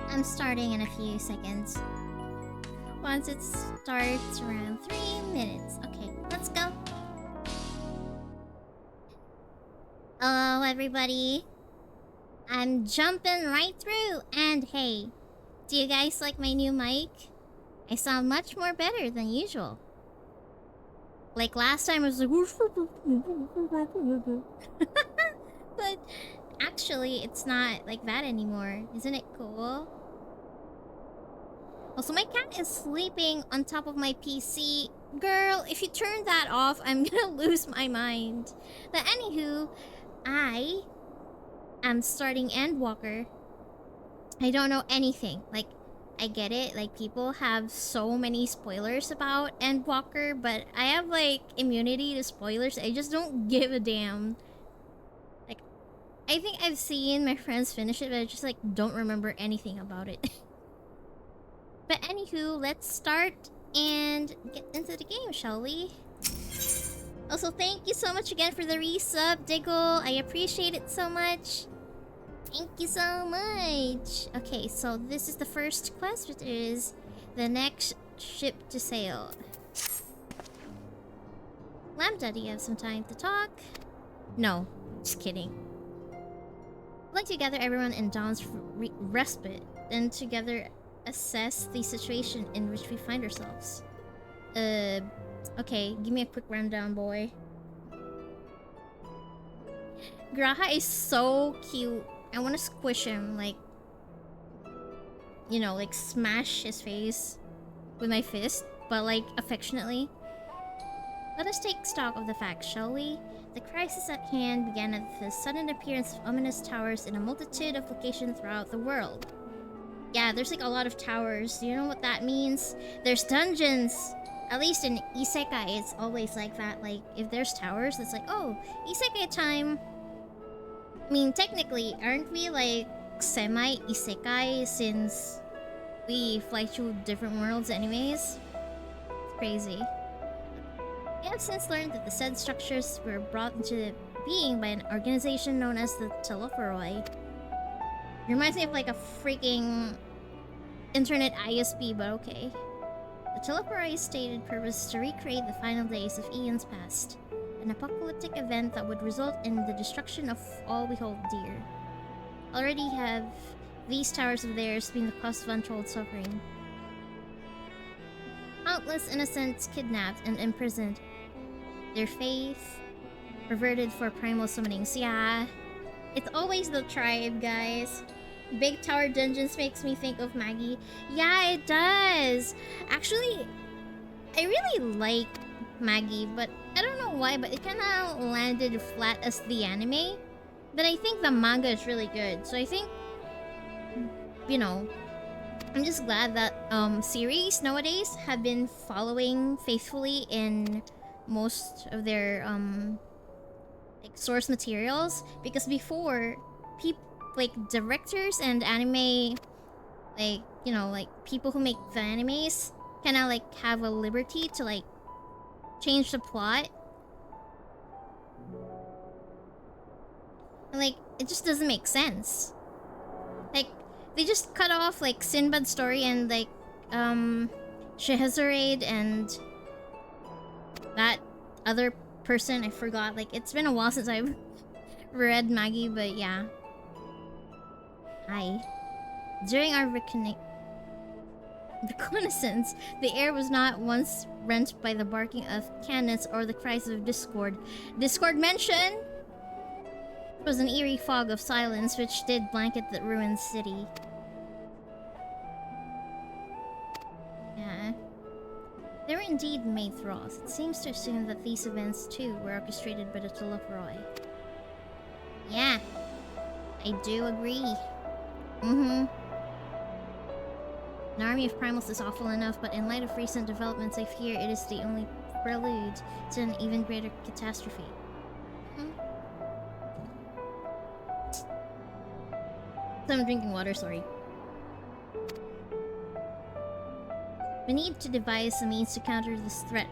I'm starting in a few seconds. Once it starts around 3 minutes. Okay, let's go. Hello, everybody. I'm jumping right through. And hey, do you guys like my new mic? I sound much more better than usual. Like last time I was like... But actually, it's not like that anymore. Isn't it cool? Also, my cat is sleeping on top of my PC. Girl, if you turn that off, I'm gonna lose my mind. But anywho, I am starting ENDWALKER. I don't know anything. Like, I get it. Like, people have so many spoilers about ENDWALKER, but I have, like, immunity to spoilers. I just don't give a damn. Like, I think I've seen my friends finish it, but I just, like, don't remember anything about it. But anywho, let's start and get into the game, shall we? Also, thank you so much again for the resub, Diggle. I appreciate it so much. Thank you so much. Okay, so this is the first quest, which is the next ship to sail. Lambda, do you have some time to talk? No, just kidding. I'd like to gather everyone in Dawn's respite, and together assess the situation in which we find ourselves. Okay, give me a quick rundown, boy. Graha is so cute. I want to squish him, like, you know, like smash his face with my fist, but like affectionately. Let us take stock of the facts, shall we? The crisis at hand began at the sudden appearance of ominous towers in a multitude of locations throughout the world. Yeah, there's like a lot of towers. Do you know what that means? There's dungeons! At least in Isekai, it's always like that. Like, if there's towers, it's like, oh, Isekai time! I mean, technically, aren't we like semi-Isekai since we fly through different worlds anyways? It's crazy. We have since learned that the said structures were brought into being by an organization known as the Telephoroi. Reminds me of like a freaking internet ISP, but okay. The Telephoroi's stated purpose is to recreate the final days of eons past, an apocalyptic event that would result in the destruction of all we hold dear. Already have these towers of theirs been the cause of untold suffering. Countless innocents kidnapped and imprisoned, their faith perverted for primal summonings. Yeah, it's always the tribe, guys. Big Tower Dungeons makes me think of Maggie. Yeah, it does. Actually, I really like Maggie, but I don't know why, but it kind of landed flat as the anime. But I think the manga is really good. So I think, you know, I'm just glad that series nowadays have been following faithfully in most of their like source materials, because before like directors and anime, like, you know, like people who make the animes kind of like have a liberty to like change the plot, and like it just doesn't make sense. Like they just cut off like Sinbad's story and like Scheherazade and that other person, I forgot. Like, it's been a while since I've read Maggie, but yeah. Hi. During our reconnaissance, the air was not once rent by the barking of cannons or the cries of discord. Discord mention! It was an eerie fog of silence which did blanket the ruined city. Yeah. They were indeed made thralls. It seems to assume that these events, too, were orchestrated by the Telephoroi. Yeah. I do agree. An army of primals is awful enough, but in light of recent developments, I fear it is the only prelude to an even greater catastrophe. So I'm drinking water, sorry. We need to devise a means to counter this threat,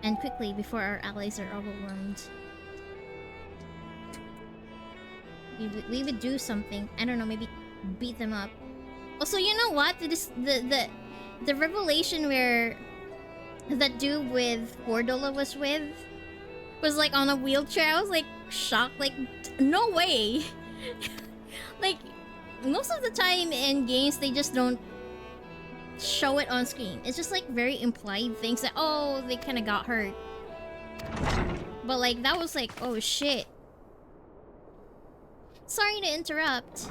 and quickly, before our allies are overwhelmed. We would do something. I don't know, maybe beat them up. Also, you know what? The revelation where that dude with Gordola was with was like on a wheelchair. I was like shocked. Like, no way. Like, most of the time in games, they just don't show it on screen. It's just like very implied things that, oh, they kind of got hurt. But like, that was like, oh shit. Sorry to interrupt.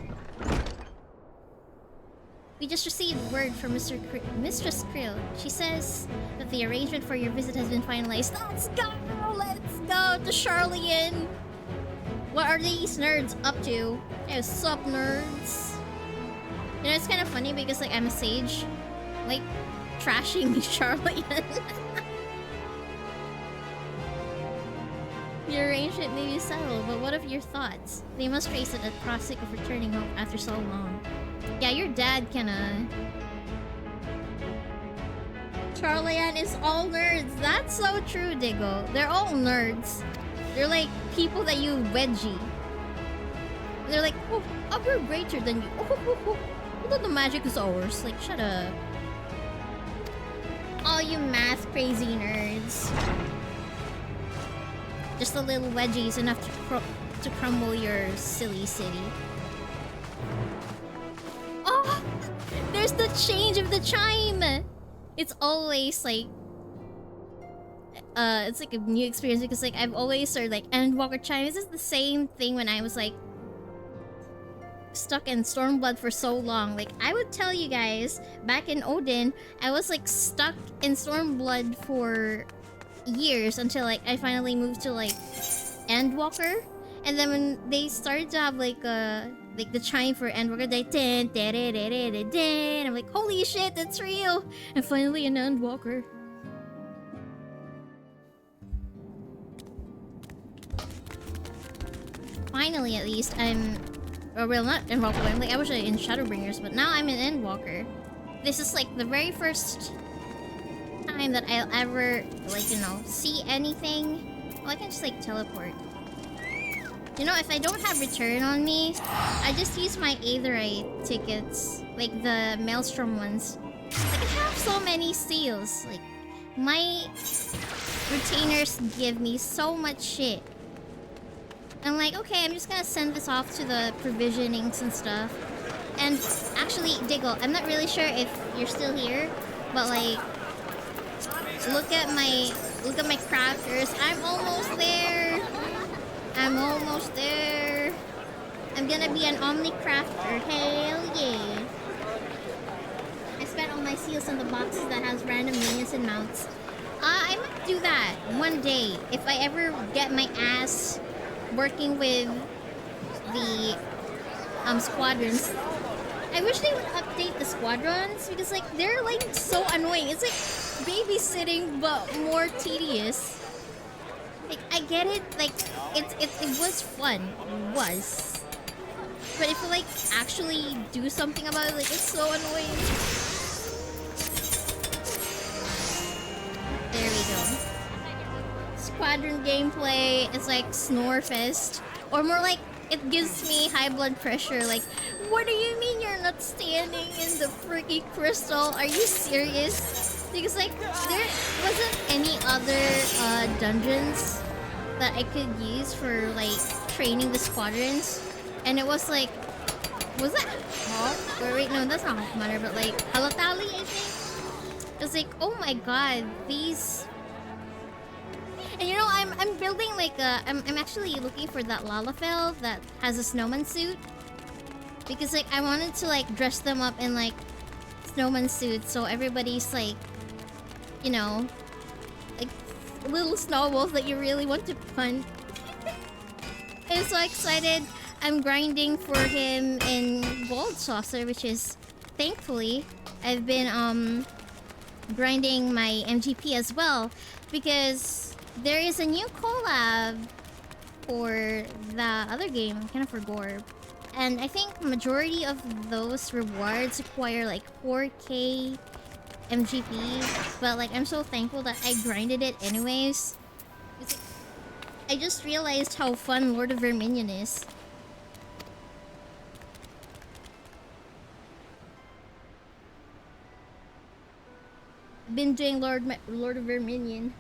We just received word from Mistress Krill. She says that the arrangement for your visit has been finalized. Let's go! Let's go to Charlian! What are these nerds up to? Hey, sup, nerds? You know, it's kind of funny because, like, I'm a sage. Like, trashing Charlian. The arrangement may be settled, but what of your thoughts? They must face it at the prospect of returning home after so long. Yeah, your dad kinda... Charlian is all nerds. That's so true, Diggle. They're all nerds. They're like people that you wedgie. They're like, oh, we're greater than you. Oh, the magic is ours. Like, shut up. All you math crazy nerds. Just a little wedgies enough to crumble your silly city. Oh, there's the change of the chime. It's always like, it's like a new experience because like I've always heard like Endwalker chime. This is the same thing when I was like stuck in Stormblood for so long. Like I would tell you guys back in Odin, I was like stuck in Stormblood for years until like I finally moved to like Endwalker, and then when they started to have like the chime for Endwalker, they and I'm like, holy shit, that's real! And finally an Endwalker. Finally, at least, I'm... Or, well, not Endwalker, I'm like, I was in Shadowbringers, but now I'm in Endwalker. This is, like, the very first time that I'll ever, like, you know, see anything. Oh, I can just, like, teleport. You know, if I don't have return on me, I just use my Aetherite tickets. Like, the Maelstrom ones. Like, I have so many seals. Like, my retainers give me so much shit. I'm like, okay, I'm just gonna send this off to the provisionings and stuff. And actually, Diggle, I'm not really sure if you're still here, but like, look at my crafters. I'm almost there. I'm almost there. I'm gonna be an Omni crafter. Hell yeah. I spent all my seals on the boxes that has random minions and mounts. I might do that one day if I ever get my ass working with the squadrons. I wish they would update the squadrons because like they're like so annoying. It's like babysitting but more tedious. Like I get it, like it was fun. It was. But if you like actually do something about it, like it's so annoying. There we go. Squadron gameplay is like Snorefest. Or more like, it gives me high blood pressure. Like, what do you mean you're not standing in the freaky crystal? Are you serious? Because like, there wasn't any other dungeons that I could use for like training the squadrons. And it was like, was that Hawk? Or wait, no, that's not Hawk Matter, but like Halatali, I think? It was like, oh my god, these... And you know, I'm building like a... I'm actually looking for that Lalafell that has a snowman suit. Because like, I wanted to like dress them up in like snowman suits so everybody's like, you know, like little snowballs that you really want to punt. I'm so excited. I'm grinding for him in Gold Saucer, which is, thankfully, I've been grinding my MGP as well. Because there is a new collab for the other game, kind of for Gorb. And I think majority of those rewards require like 4K MGP. But like, I'm so thankful that I grinded it anyways. I just realized how fun Lord of Verminion is. been doing Lord of Verminion.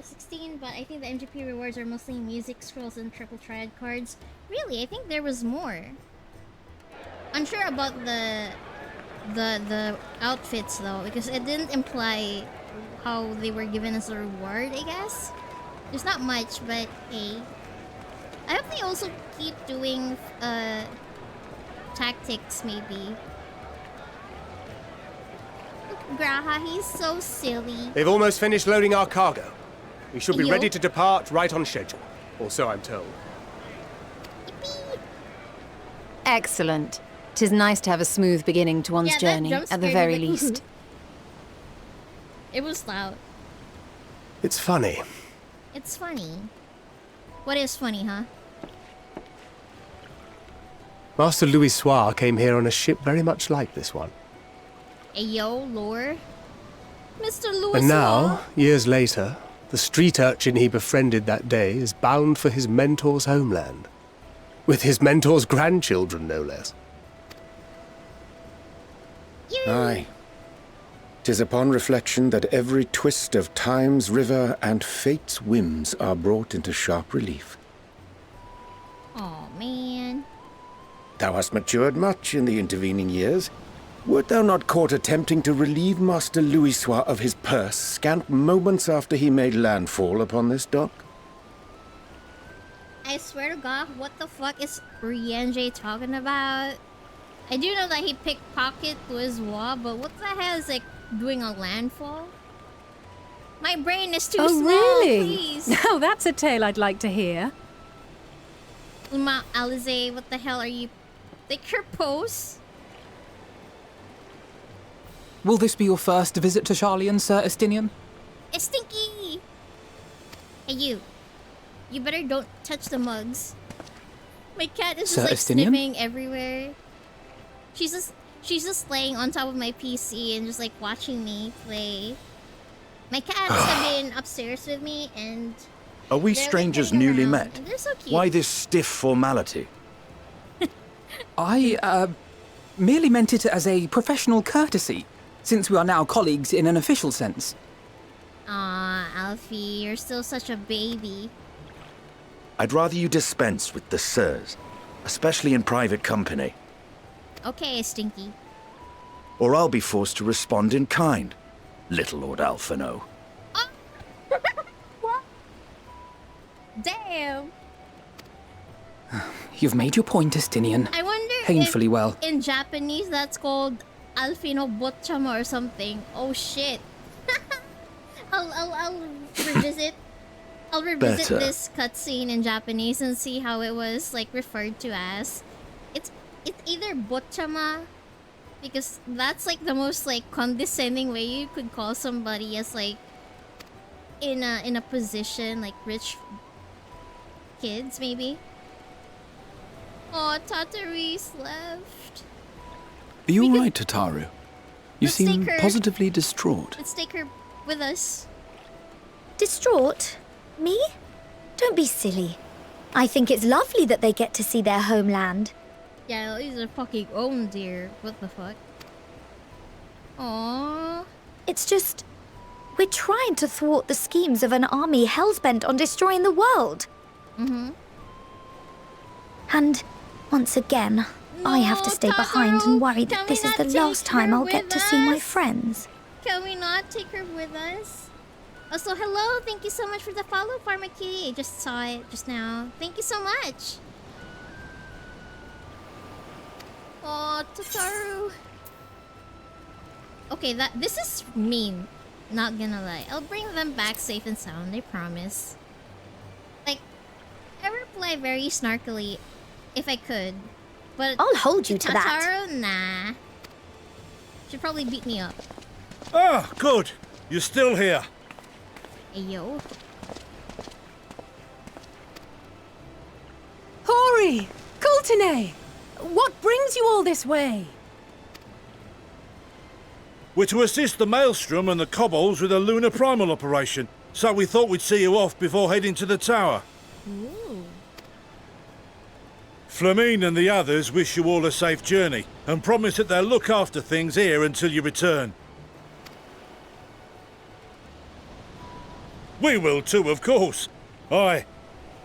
16, but I think the MGP rewards are mostly music scrolls and triple triad cards. Really, I think there was more. Unsure about the outfits though, because it didn't imply how they were given as a reward, I guess. There's not much, but hey. I hope they also keep doing tactics maybe. Look, Graha, he's so silly. They've almost finished loading our cargo. We should be ready to depart right on schedule, or so I'm told. Yippee. Excellent. 'Tis nice to have a smooth beginning to one's journey, at the very least. It was loud. It's funny. It's funny. What is funny, huh? Master Louis Soir came here on a ship very much like this one. Ayo, lore. Mr. Louis And now, Soir. years later, the street urchin he befriended that day is bound for his mentor's homeland. With his mentor's grandchildren, no less. Aye. 'Tis upon reflection that every twist of time's river and fate's whims are brought into sharp relief. Oh man. Thou hast matured much in the intervening years. Wert thou not caught attempting to relieve Master Louis Soir of his purse scant moments after he made landfall upon this dock? I swear to God, what the fuck is Rienje talking about? I do know that he pickpocket Louis Soir, but what the hell is like doing a landfall? My brain is too small, really? please. Now that's a tale I'd like to hear. Uma Alize, what the hell are you? Like your pose? Will this be your first visit to Charlian, Sir Estinian? It's stinky! Hey you. You better don't touch the mugs. My cat is Sir just like Estinian? sniffing everywhere. She's just laying on top of my PC and just like watching me play. My cats have been upstairs with me and Are we they're, like, strangers hanging newly around, met? and they're so cute. Why this stiff formality? I, merely meant it as a professional courtesy, since we are now colleagues in an official sense. Aw, Alfie, you're still such a baby. I'd rather you dispense with the sirs, especially in private company, Okay, Stinky. or I'll be forced to respond in kind, little Lord Alphino. What? Damn. You've made your point, Estinian. I wonder Painfully if well. in Japanese that's called Alfino Botchama or something. Oh shit. I'll revisit. I'll revisit Better. this cutscene in Japanese and see how it was like referred to as. It's either Botchama, because that's like the most like condescending way you could call somebody as like in a position like rich kids maybe. Oh, Tataris left. Are you We all could- right, Tataru? You Let's seem take her. positively distraught. Let's take her with us. Distraught? Me? Don't be silly. I think it's lovely that they get to see their homeland. Yeah, these are fucking own dear. What the fuck? Aww. It's just... we're trying to thwart the schemes of an army hell-bent on destroying the world. Mm-hmm. And, once again, I have to No, stay behind Tataru, and worry can that we this is not the take last time her I'll get with to see my us? friends. Can we not take her with us? Also, hello. Thank you so much for the follow, Pharmacy. I just saw it just now. Thank you so much. Oh, Tataru. Okay, this is mean. Not gonna lie. I'll bring them back safe and sound, I promise. Like, I reply very snarkily if I could. But I'll hold you to that. Tataru, nah. She'd probably beat me up. Ah, good. You're still here. Hey, yo. Hori! Coulternay! What brings you all this way? We're to assist the Maelstrom and the Kobolds with a lunar primal operation, so we thought we'd see you off before heading to the tower. Ooh. Flamine and the others wish you all a safe journey and promise that they'll look after things here until you return. We will too, of course. Aye,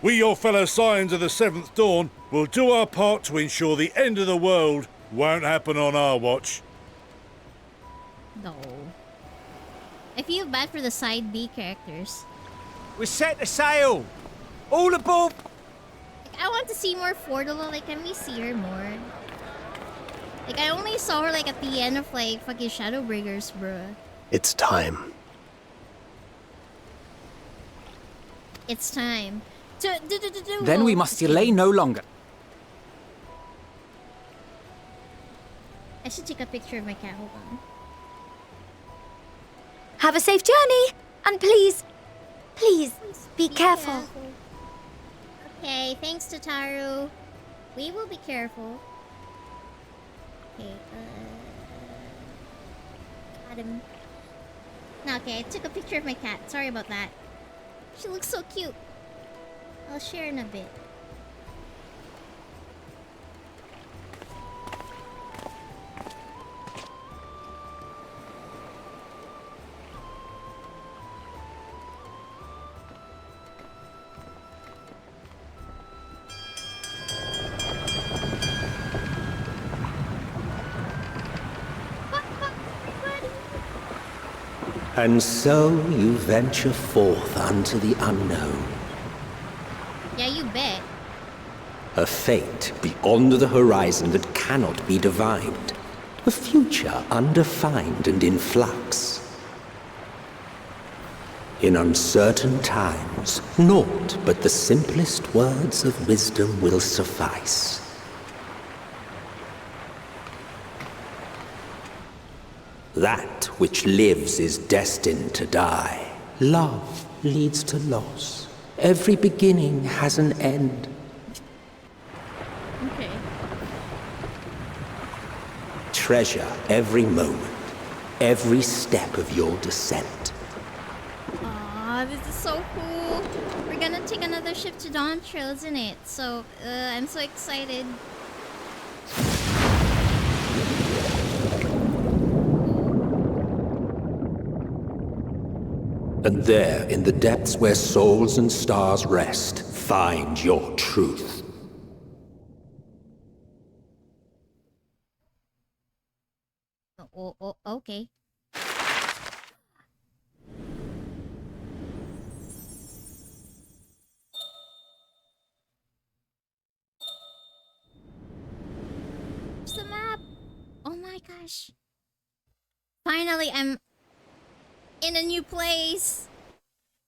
we, your fellow Scions of the Seventh Dawn, will do our part to ensure the end of the world won't happen on our watch. No. I feel bad for the side B characters. We're set to sail! All aboard! Like, I want to see more Fordula. Like, can we see her more? Like, I only saw her, like, at the end of, like, fucking Shadowbringers, bruh. It's time. It's time. To Then we must delay no longer. I should take a picture of my cat. Hold on. Have a safe journey! And please, please, be careful. Okay, thanks, Tataru. We will be careful. Okay, got him. No, okay, I took a picture of my cat. Sorry about that. She looks so cute. I'll share in a bit. And so you venture forth unto the unknown. Yeah, you bet. A fate beyond the horizon that cannot be divined. A future undefined and in flux. In uncertain times, naught but the simplest words of wisdom will suffice. That which lives is destined to die. Love leads to loss. Every beginning has an end. Okay. Treasure every moment, every step of your descent. Aw, this is so cool. We're gonna take another ship to Dawn Trail, isn't it? So, I'm so excited. And there, in the depths where souls and stars rest, find your truth. Okay. Where's the map? Oh my gosh. Finally, I'm in a new place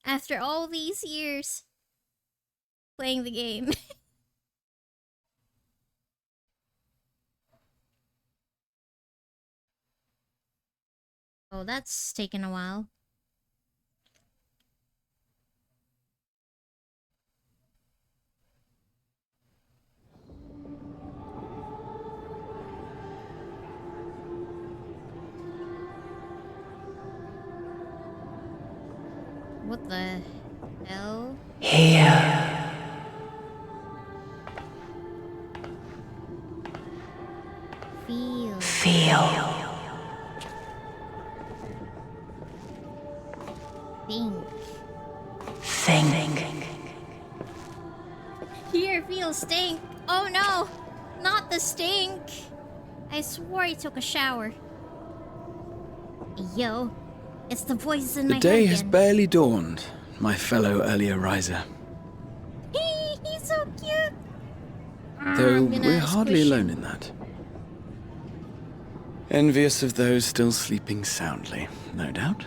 after all these years playing the game. Oh, that's taken a while. What the hell? Here. Feel. Think. Here, feel, stink. Oh no! Not the stink! I swore I took a shower. Yo, it's the voices in my head The day again. has barely dawned, my fellow early ariser. He's so cute! Though I'm gonna we're hardly squish alone him. in that. Envious of those still sleeping soundly, no doubt.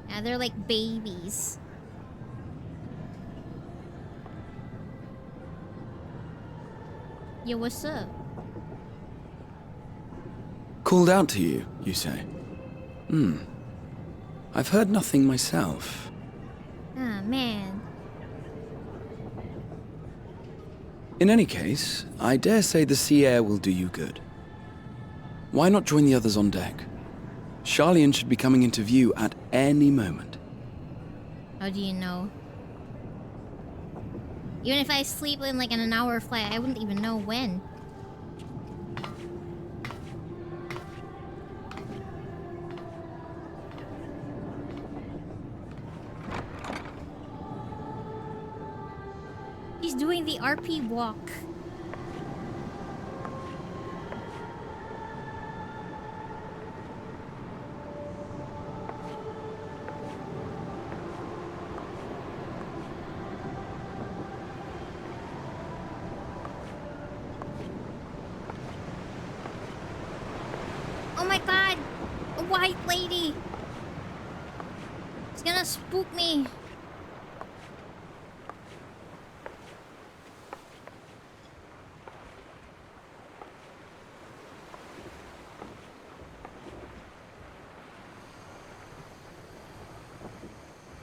Yeah, they're like babies. Yo, what's up? Called out to you, you say? I've heard nothing myself. Ah, man. In any case, I dare say the sea air will do you good. Why not join the others on deck? Charlian should be coming into view at any moment. How do you know? Even if I sleep in like an hour flight, I wouldn't even know when. RP walk. Oh my god! A white lady! It's gonna spook me.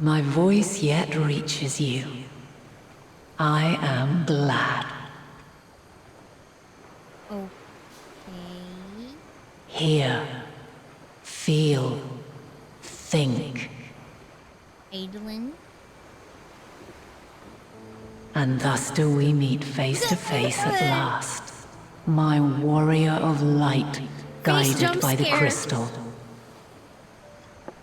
My voice yet reaches you. I am glad. Okay. Hear, feel, think. Adolin. And thus do we meet face to face at last. My warrior of light, guided by the crystal.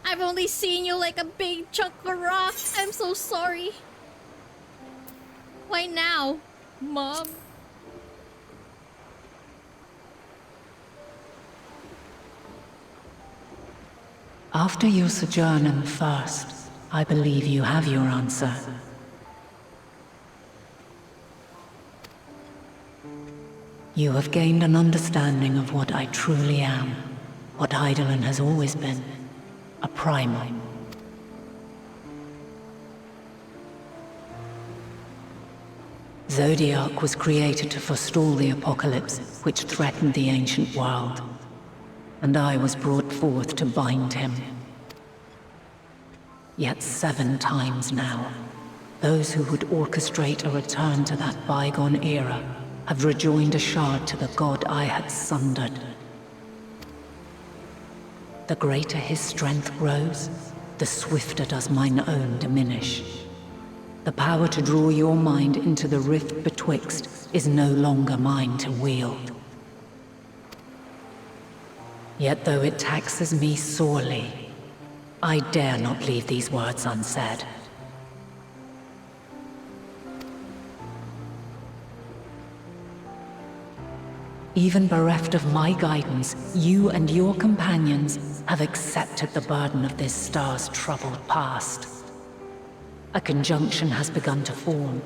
I've only seen you like a big chunk of rock. I'm so sorry. Why now, Mom? After your sojourn in the First, I believe you have your answer. You have gained an understanding of what I truly am, what Hydaelyn has always been, a primal. Zodiac was created to forestall the apocalypse which threatened the ancient world, and I was brought forth to bind him. Yet 7 times now, those who would orchestrate a return to that bygone era have rejoined a shard to the god I had sundered. The greater his strength grows, the swifter does mine own diminish. The power to draw your mind into the rift betwixt is no longer mine to wield. Yet though it taxes me sorely, I dare not leave these words unsaid. Even bereft of my guidance, you and your companions have accepted the burden of this star's troubled past. A conjunction has begun to form,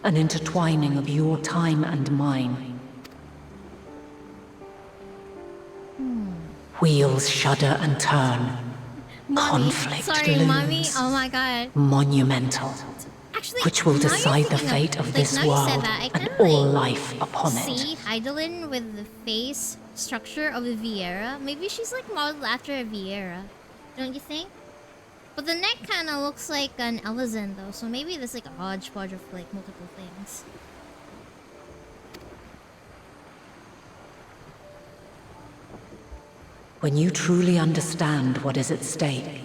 an intertwining of your time and mine. Wheels shudder and turn. Mommy. Conflict Sorry, looms. Mommy. Oh my god. Monumental. Actually, which will now decide you're the thinking fate of like, this now you world said that, I and kinda, all like, life upon it. See Hydaelyn with the face structure of a Viera. Maybe she's like modeled after a Viera, don't you think? But the neck kind of looks like an Elizan though, so maybe there's like a hodgepodge of like multiple things. When you truly understand what is at stake,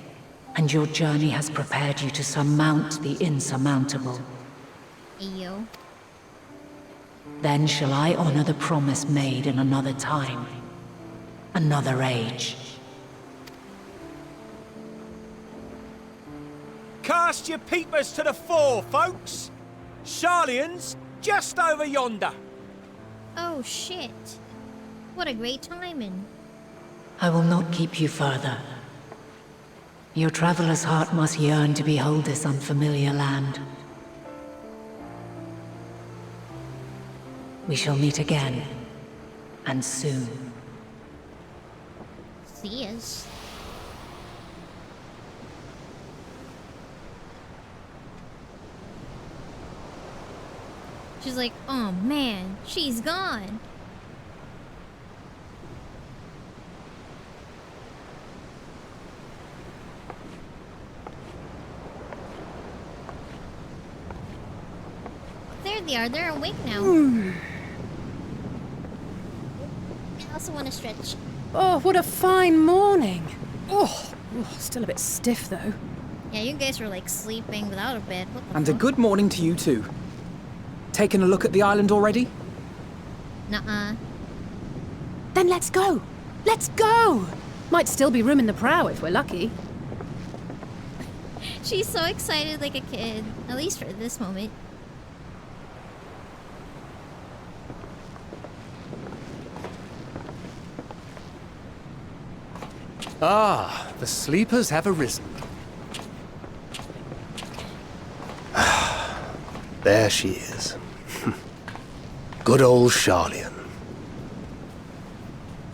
and your journey has prepared you to surmount the insurmountable, Ayo. then shall I honor the promise made in another time, another age. Cast your peepers to the fore, folks! Sharlayan's just over yonder. Oh shit. What a great timing. I will not keep you further. Your traveler's heart must yearn to behold this unfamiliar land. We shall meet again, and soon. See us. She's like, oh man, she's gone. There they are, they're awake now. I also want to stretch. Oh, what a fine morning. Oh, still a bit stiff though. Yeah, you guys were like sleeping without a bed. What the And fuck? a good morning to you too. Taking a look at the island already? Nuh-uh. Then let's go. Let's go. Might still be room in the prow if we're lucky. She's so excited like a kid. At least for this moment. Ah, the sleepers have arisen. There she is. Good old Charlian.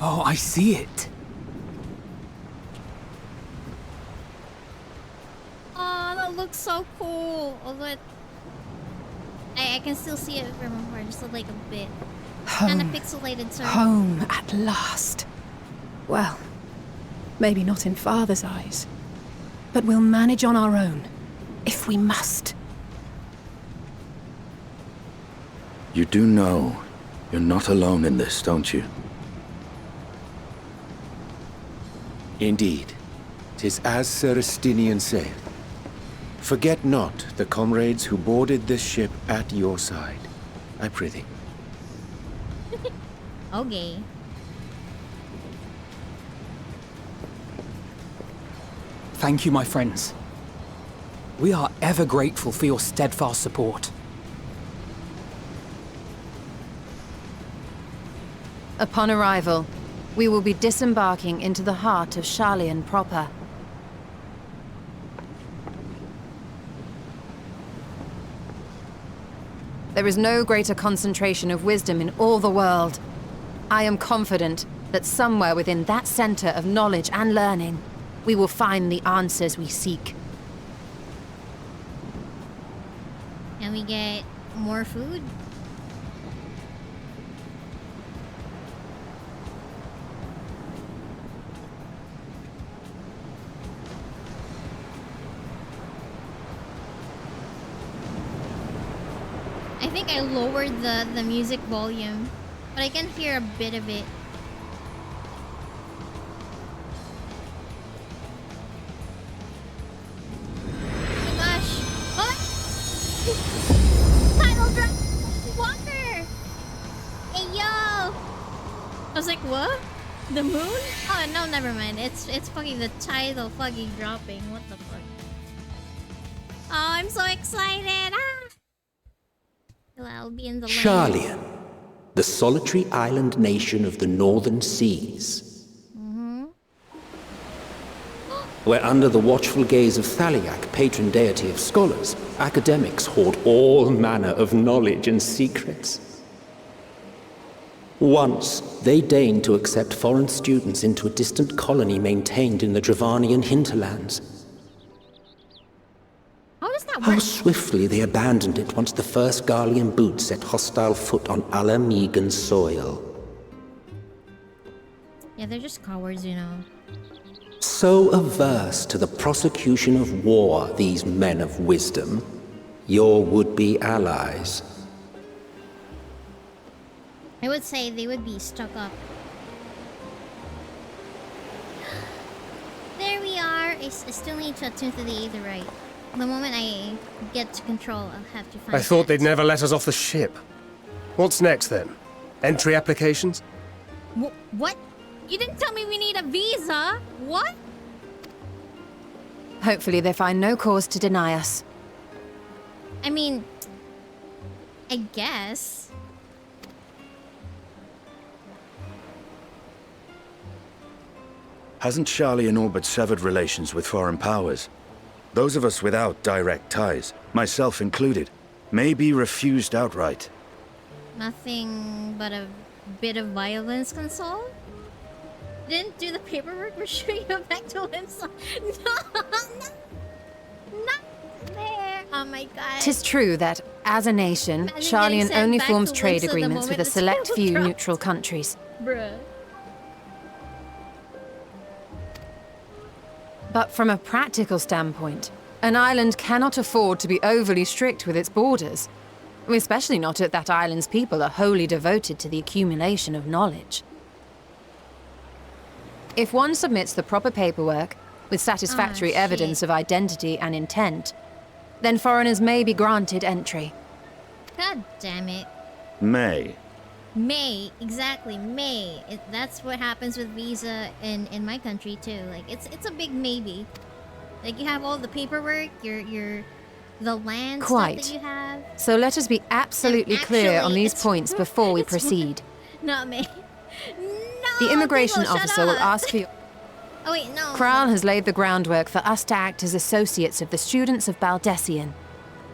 Oh, I see it. Oh, that looks so cool. Although I can still see it from afar, just like a bit. Kind of pixelated, sorry. Home at last. Well, maybe not in Father's eyes, but we'll manage on our own, if we must. You do know you're not alone in this, don't you? Indeed. 'Tis as Sir Estinian saith. Forget not the comrades who boarded this ship at your side, I prithee. Okay. Thank you, my friends. We are ever grateful for your steadfast support. Upon arrival, we will be disembarking into the heart of Charlian proper. There is no greater concentration of wisdom in all the world. I am confident that somewhere within that center of knowledge and learning, we will find the answers we seek. Can we get more food? I think I lowered the music volume, but I can hear a bit of it. Oh my gosh! Oh! Title drop! Walker! Hey yo! I was like, what? The moon? Oh no, never mind. It's fucking the title fucking dropping. What the fuck? Oh, I'm so excited! Ah! I'll be in the land. Charlian, the solitary island nation of the northern seas. Where under the watchful gaze of Thaliak, patron deity of scholars, academics hoard all manner of knowledge and secrets. Once, they deigned to accept foreign students into a distant colony maintained in the Dravanian hinterlands. How swiftly they abandoned it once the first Garlean boot set hostile foot on Alamegan soil. Yeah, they're just cowards, you know. So averse to the prosecution of war, these men of wisdom, your would-be allies. I would say they would be stuck up. There we are. I still need to attune to the Aetherite. The moment I get to control, I'll have to find I thought they'd never let us off the ship. What's next, then? Entry applications? What? You didn't tell me we need a visa! What? Hopefully they find no cause to deny us. I mean... I guess... Hasn't Charlian all but severed relations with foreign powers? Those of us without direct ties, myself included, may be refused outright. Nothing but a bit of violence can solve? Didn't do the paperwork, we're shooting him back to himself. No, not there. Oh my god. 'Tis true that, as a nation, Charlian only forms trade agreements with a select few neutral countries. Bruh. But from a practical standpoint, an island cannot afford to be overly strict with its borders, especially not if that island's people are wholly devoted to the accumulation of knowledge. If one submits the proper paperwork, with satisfactory evidence of identity and intent, then foreigners may be granted entry. God damn it. May. May, exactly, May. That's what happens with visa in my country too. Like it's a big maybe. Like you have all the paperwork, the land stuff that you have. So let us be absolutely clear on these points before we proceed. Not May. No, the immigration people, officer will ask for your... Oh wait, no. Kral has laid the groundwork for us to act as associates of the students of Baldessian,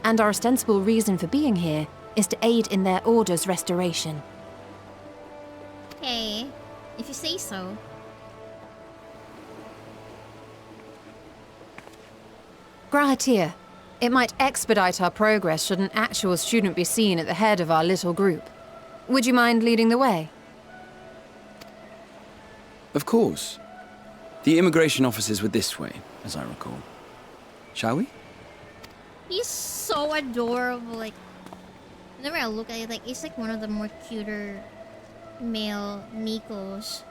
and our ostensible reason for being here is to aid in their order's restoration. Okay, if you say so. Grahatir, it might expedite our progress should an actual student be seen at the head of our little group. Would you mind leading the way? Of course. The immigration offices were this way, as I recall. Shall we? He's so adorable. Like, whenever I look at it, like, he's like one of the more cuter male Nikos.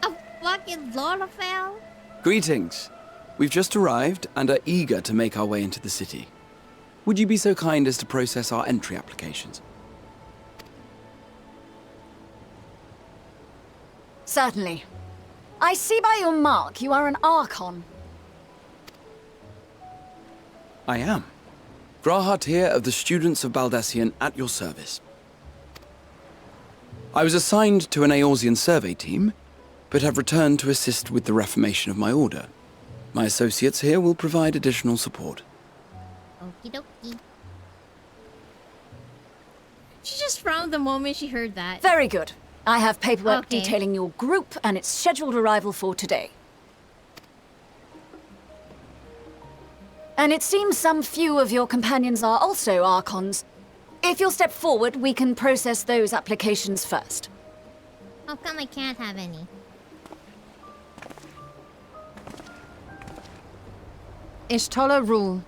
A fucking Lolafel? Greetings. We've just arrived and are eager to make our way into the city. Would you be so kind as to process our entry applications? Certainly. I see by your mark you are an Archon. I am. Grahatir of the Students of Baldessian at your service. I was assigned to an Eorzean survey team, but have returned to assist with the reformation of my order. My associates here will provide additional support. Okie dokie. She just frowned the moment she heard that. Very good. I have paperwork Okay. detailing your group and its scheduled arrival for today. And it seems some few of your companions are also Archons. If you'll step forward, we can process those applications first. How come I can't have any? Ishtola rule.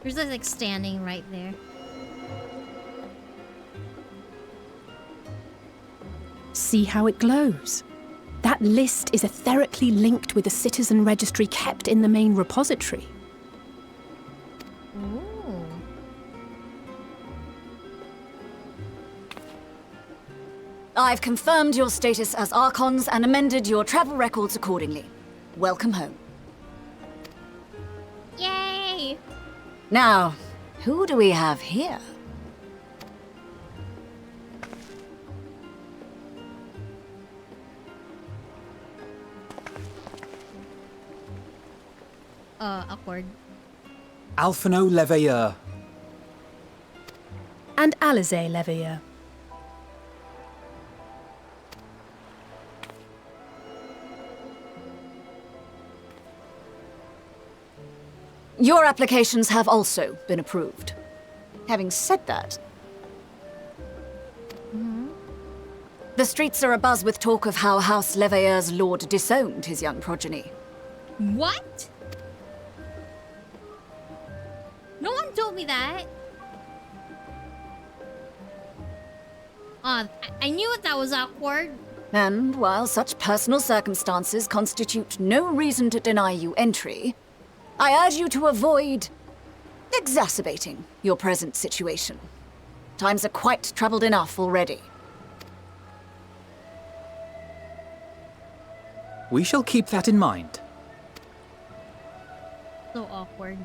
There's just like standing right there. See how it glows? That list is etherically linked with the citizen registry kept in the main repository. Ooh. I've confirmed your status as Archons and amended your travel records accordingly. Welcome home. Yay! Now, who do we have here? Awkward. Alphino Leveilleur. And Alize Leveilleur. Your applications have also been approved. Having said that, the streets are abuzz with talk of how House Leveilleur's lord disowned his young progeny. What? No one told me that. I knew that was awkward. And while such personal circumstances constitute no reason to deny you entry, I urge you to avoid exacerbating your present situation. Times are quite troubled enough already. We shall keep that in mind. So awkward.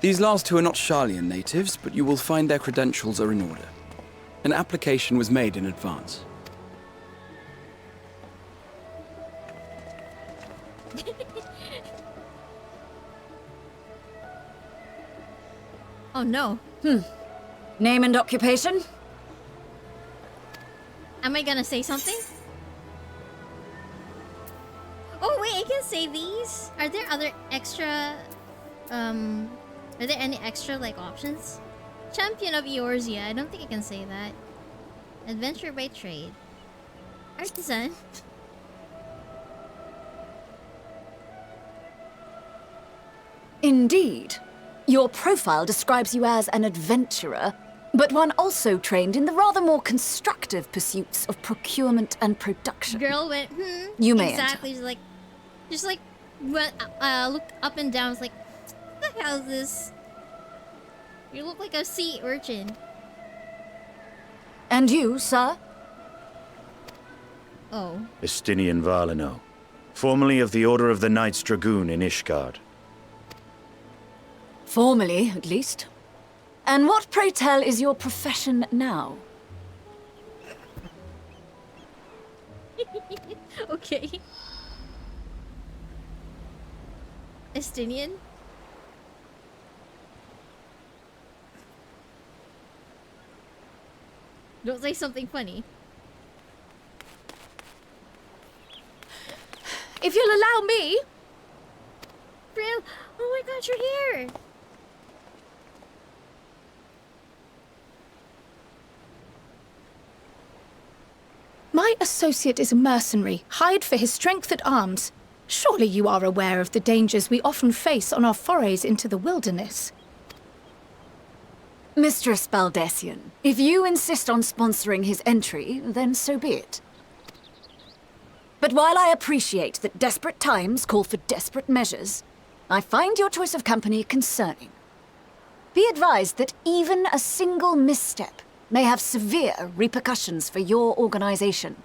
These last two are not Sharlayan natives, but you will find their credentials are in order. An application was made in advance. Oh no. Name and occupation? Am I gonna say something? Oh wait, I can say these? Are there other extra... Are there any extra, like, options? Champion of Eorzea. I don't think I can say that. Adventure by trade. Artisan. Indeed. Your profile describes you as an adventurer, but one also trained in the rather more constructive pursuits of procurement and production. Girl went, You may exactly. Just like, went, looked up and down. Was like, what the hell is this? You look like a sea urchin. And you, sir? Oh. Estinian Valino, formerly of the Order of the Knights Dragoon in Ishgard. Formally, at least. And what, pray tell, is your profession now? Okay. Estinian? Don't say something funny. If you'll allow me... Brill! Oh my god, you're here! My associate is a mercenary, hired for his strength at arms. Surely you are aware of the dangers we often face on our forays into the wilderness. Mistress Baldessian, if you insist on sponsoring his entry, then so be it. But while I appreciate that desperate times call for desperate measures, I find your choice of company concerning. Be advised that even a single misstep may have severe repercussions for your organization.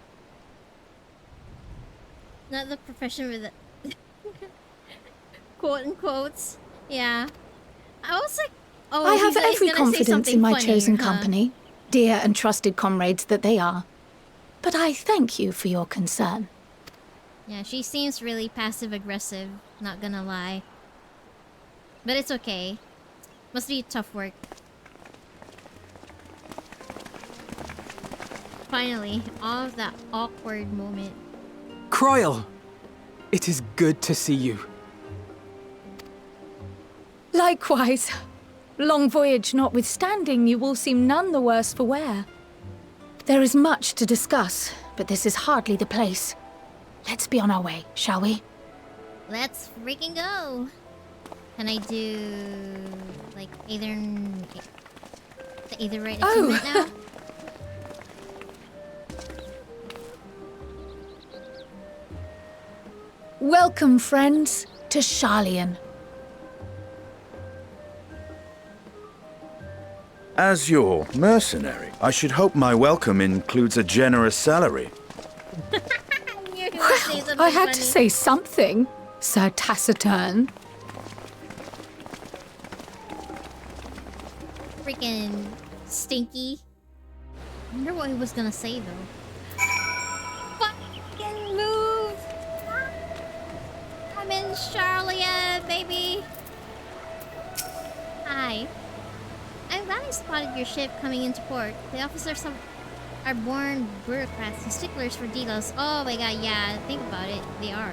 Not the profession with the quote unquotes. Yeah. I was like, oh, I have he's every gonna say confidence something in my funny, chosen huh? company, dear and trusted comrades that they are. But I thank you for your concern. Yeah, she seems really passive-aggressive, not gonna lie. But it's okay. Must be tough work. Finally, all of that awkward moment. Croyle! It is good to see you. Likewise. Long voyage notwithstanding, you all seem none the worse for wear. There is much to discuss, but this is hardly the place. Let's be on our way, shall we? Let's freaking go! Can I do... like, either right achievement now? Welcome, friends, to Sharlayan. As your mercenary, I should hope my welcome includes a generous salary. Well, I had to say something, Sir Taciturn. Freaking stinky. I wonder what he was gonna say though. Fucking move! I'm in Sharlayan, baby! Hi. I'm glad I spotted your ship coming into port. The officers are born bureaucrats and sticklers for details. Oh my god, yeah, think about it. They are.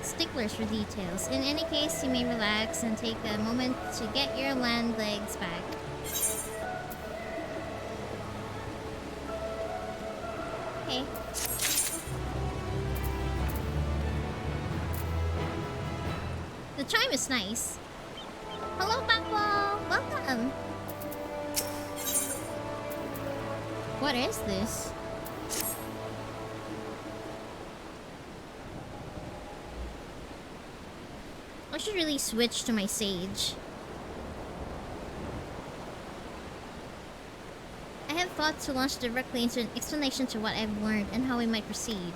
Sticklers for details. In any case, you may relax and take a moment to get your land legs back. Okay. The chime is nice. Hello, Papo! Welcome! What is this? I should really switch to my sage. I have thought to launch directly into an explanation to what I've learned and how we might proceed.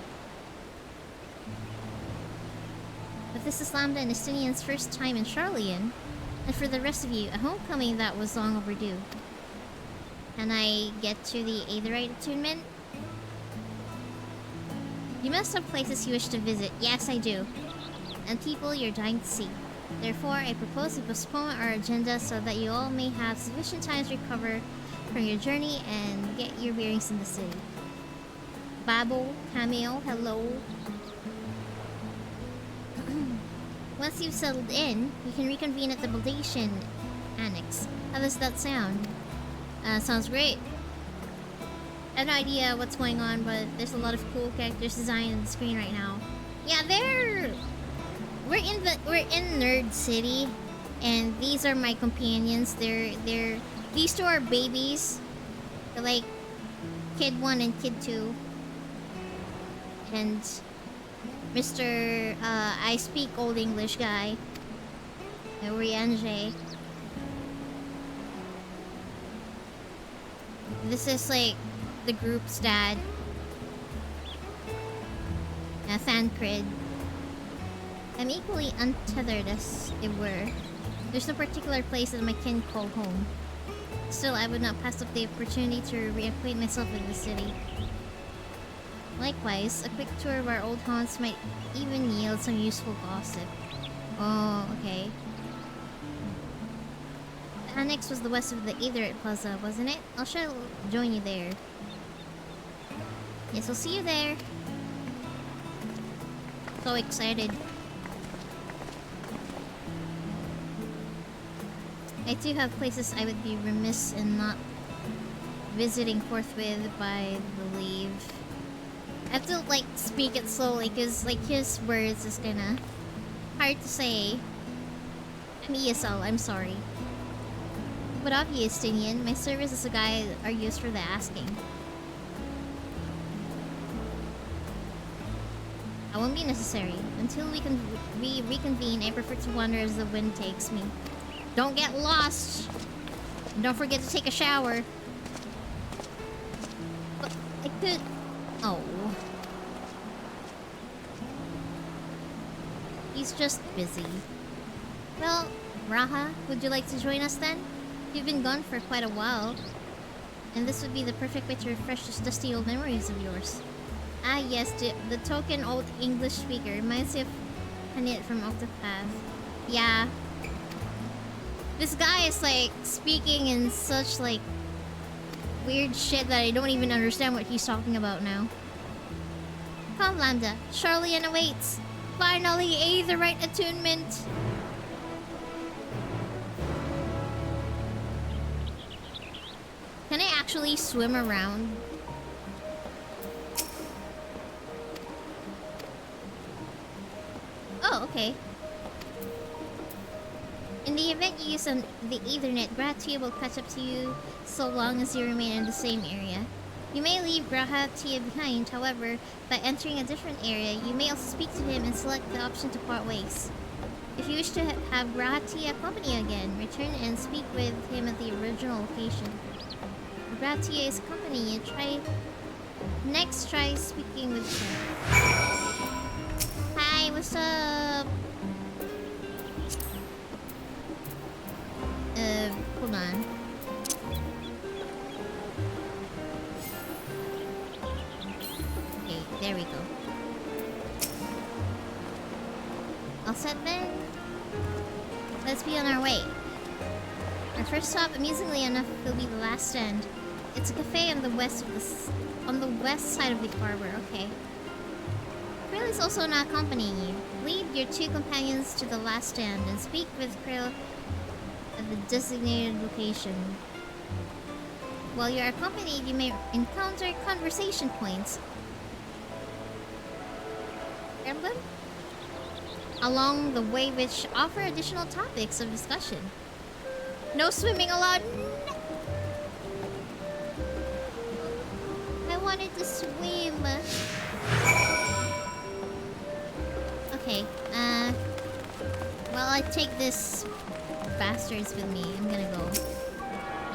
But this is Lambda and Estinian's first time in Sharlayan, and for the rest of you, a homecoming that was long overdue. Can I get to the Aetherite attunement? You must have places you wish to visit. Yes, I do. And people you're dying to see. Therefore, I propose we postpone our agenda so that you all may have sufficient time to recover from your journey and get your bearings in the city. Babo, Cameo, hello. Once you've settled in, you can reconvene at the Baldessian Annex. How does that sound? Sounds great. I have no idea what's going on, but there's a lot of cool characters designed on the screen right now. Yeah, we're in Nerd City, and these are my companions. These two are babies. They're like Kid 1 and Kid 2. And Mr. I speak Old English guy. Oriange. This is like the group's dad. Fan crid. I'm equally untethered as it were. There's no particular place that my kin call home. Still, I would not pass up the opportunity to reacquaint myself with the city. Likewise, a quick tour of our old haunts might even yield some useful gossip. Oh, okay. The annex was the west of the Aetherite Plaza, wasn't it? I shall join you there. Yes, I'll see you there. So excited. I do have places I would be remiss in not visiting forthwith, I believe. I have to like speak it slowly because like his words is kinda hard to say. I'm ESL, I'm sorry. But obviously, Justinian, my service as a guide are used for the asking. That won't be necessary. Until we reconvene, I prefer to wander as the wind takes me. Don't get lost! And don't forget to take a shower. But I could... Oh. He's just busy. Well, Raha, would you like to join us then? You've been gone for quite a while. And this would be the perfect way to refresh those dusty old memories of yours. Ah yes, the token old English speaker reminds me of Hanit from Octopath. Yeah. This guy is like speaking in such like weird shit that I don't even understand what he's talking about now. Come Lambda, Charlian awaits. Finally, the right attunement. Can I actually swim around? Oh, okay. In the event you use the Ethernet, Gratia will catch up to you so long as you remain in the same area. You may leave Gratia behind, however, by entering a different area, you may also speak to him and select the option to part ways. If you wish to have Gratia accompany you again, return and speak with him at the original location. If Gratia is accompanying you, try speaking with him. Hi, what's up? Hold on. Okay, there we go. All set then? Let's be on our way. Our first stop, amusingly enough, will be the last stand. It's a cafe on the west side of the harbor. Okay. Krill is also not accompanying you. Lead your two companions to the last stand and speak with Krill at the designated location. While you're accompanied, you may encounter conversation points. Remember? Along the way, which offer additional topics of discussion. No swimming allowed. I wanted to swim. Okay, well, I take this bastards with me. I'm gonna go.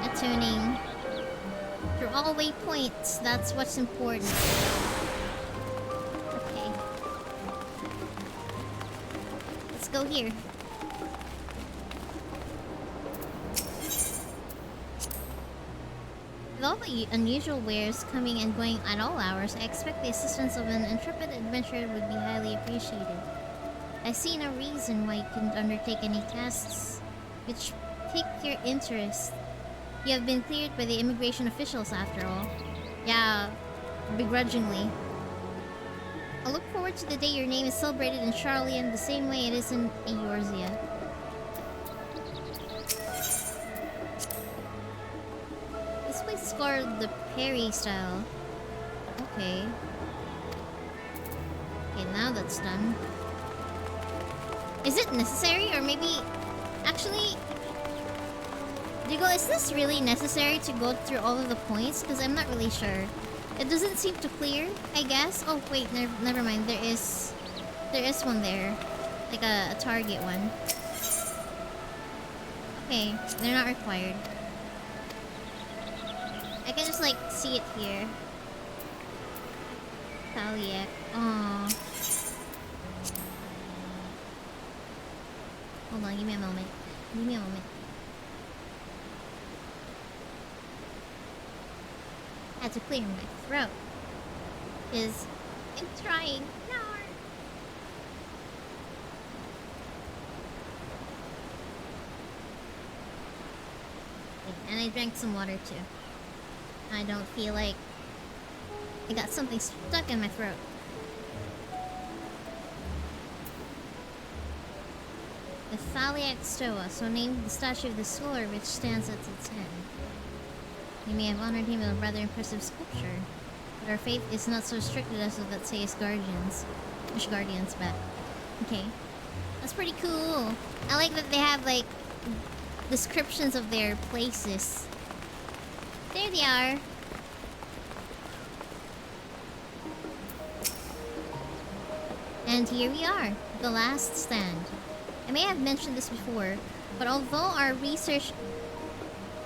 Attuning. Through all waypoints, that's what's important. Okay. Let's go here. With all the unusual wares coming and going at all hours, I expect the assistance of an intrepid adventurer would be highly appreciated. I see no reason why you couldn't undertake any tasks which pique your interest. You have been cleared by the immigration officials after all. Yeah, begrudgingly. I look forward to the day your name is celebrated in Charlian the same way it is in Eorzea. This place is called the Perry style. Okay. Okay, now that's done. Is it necessary? Or maybe... Actually... Digo, is this really necessary to go through all of the points? Because I'm not really sure. It doesn't seem to clear, I guess. Oh, wait, never mind. There is one there. Like a target one. Okay, they're not required. I can just, like, see it here. Taliek. Aww. Hold on, give me a moment. Give me a moment. I had to clear my throat. Because I'm trying. No. And I drank some water too. I don't feel like I got something stuck in my throat. The Thaliac Stoa, so named the statue of the Solar which stands at its head. We may have honored him with a rather impressive sculpture, but our faith is not so strict as that say his guardians. Which guardians, but okay. That's pretty cool. I like that they have like descriptions of their places. There they are. And here we are, the last stand. I may have mentioned this before, but although our research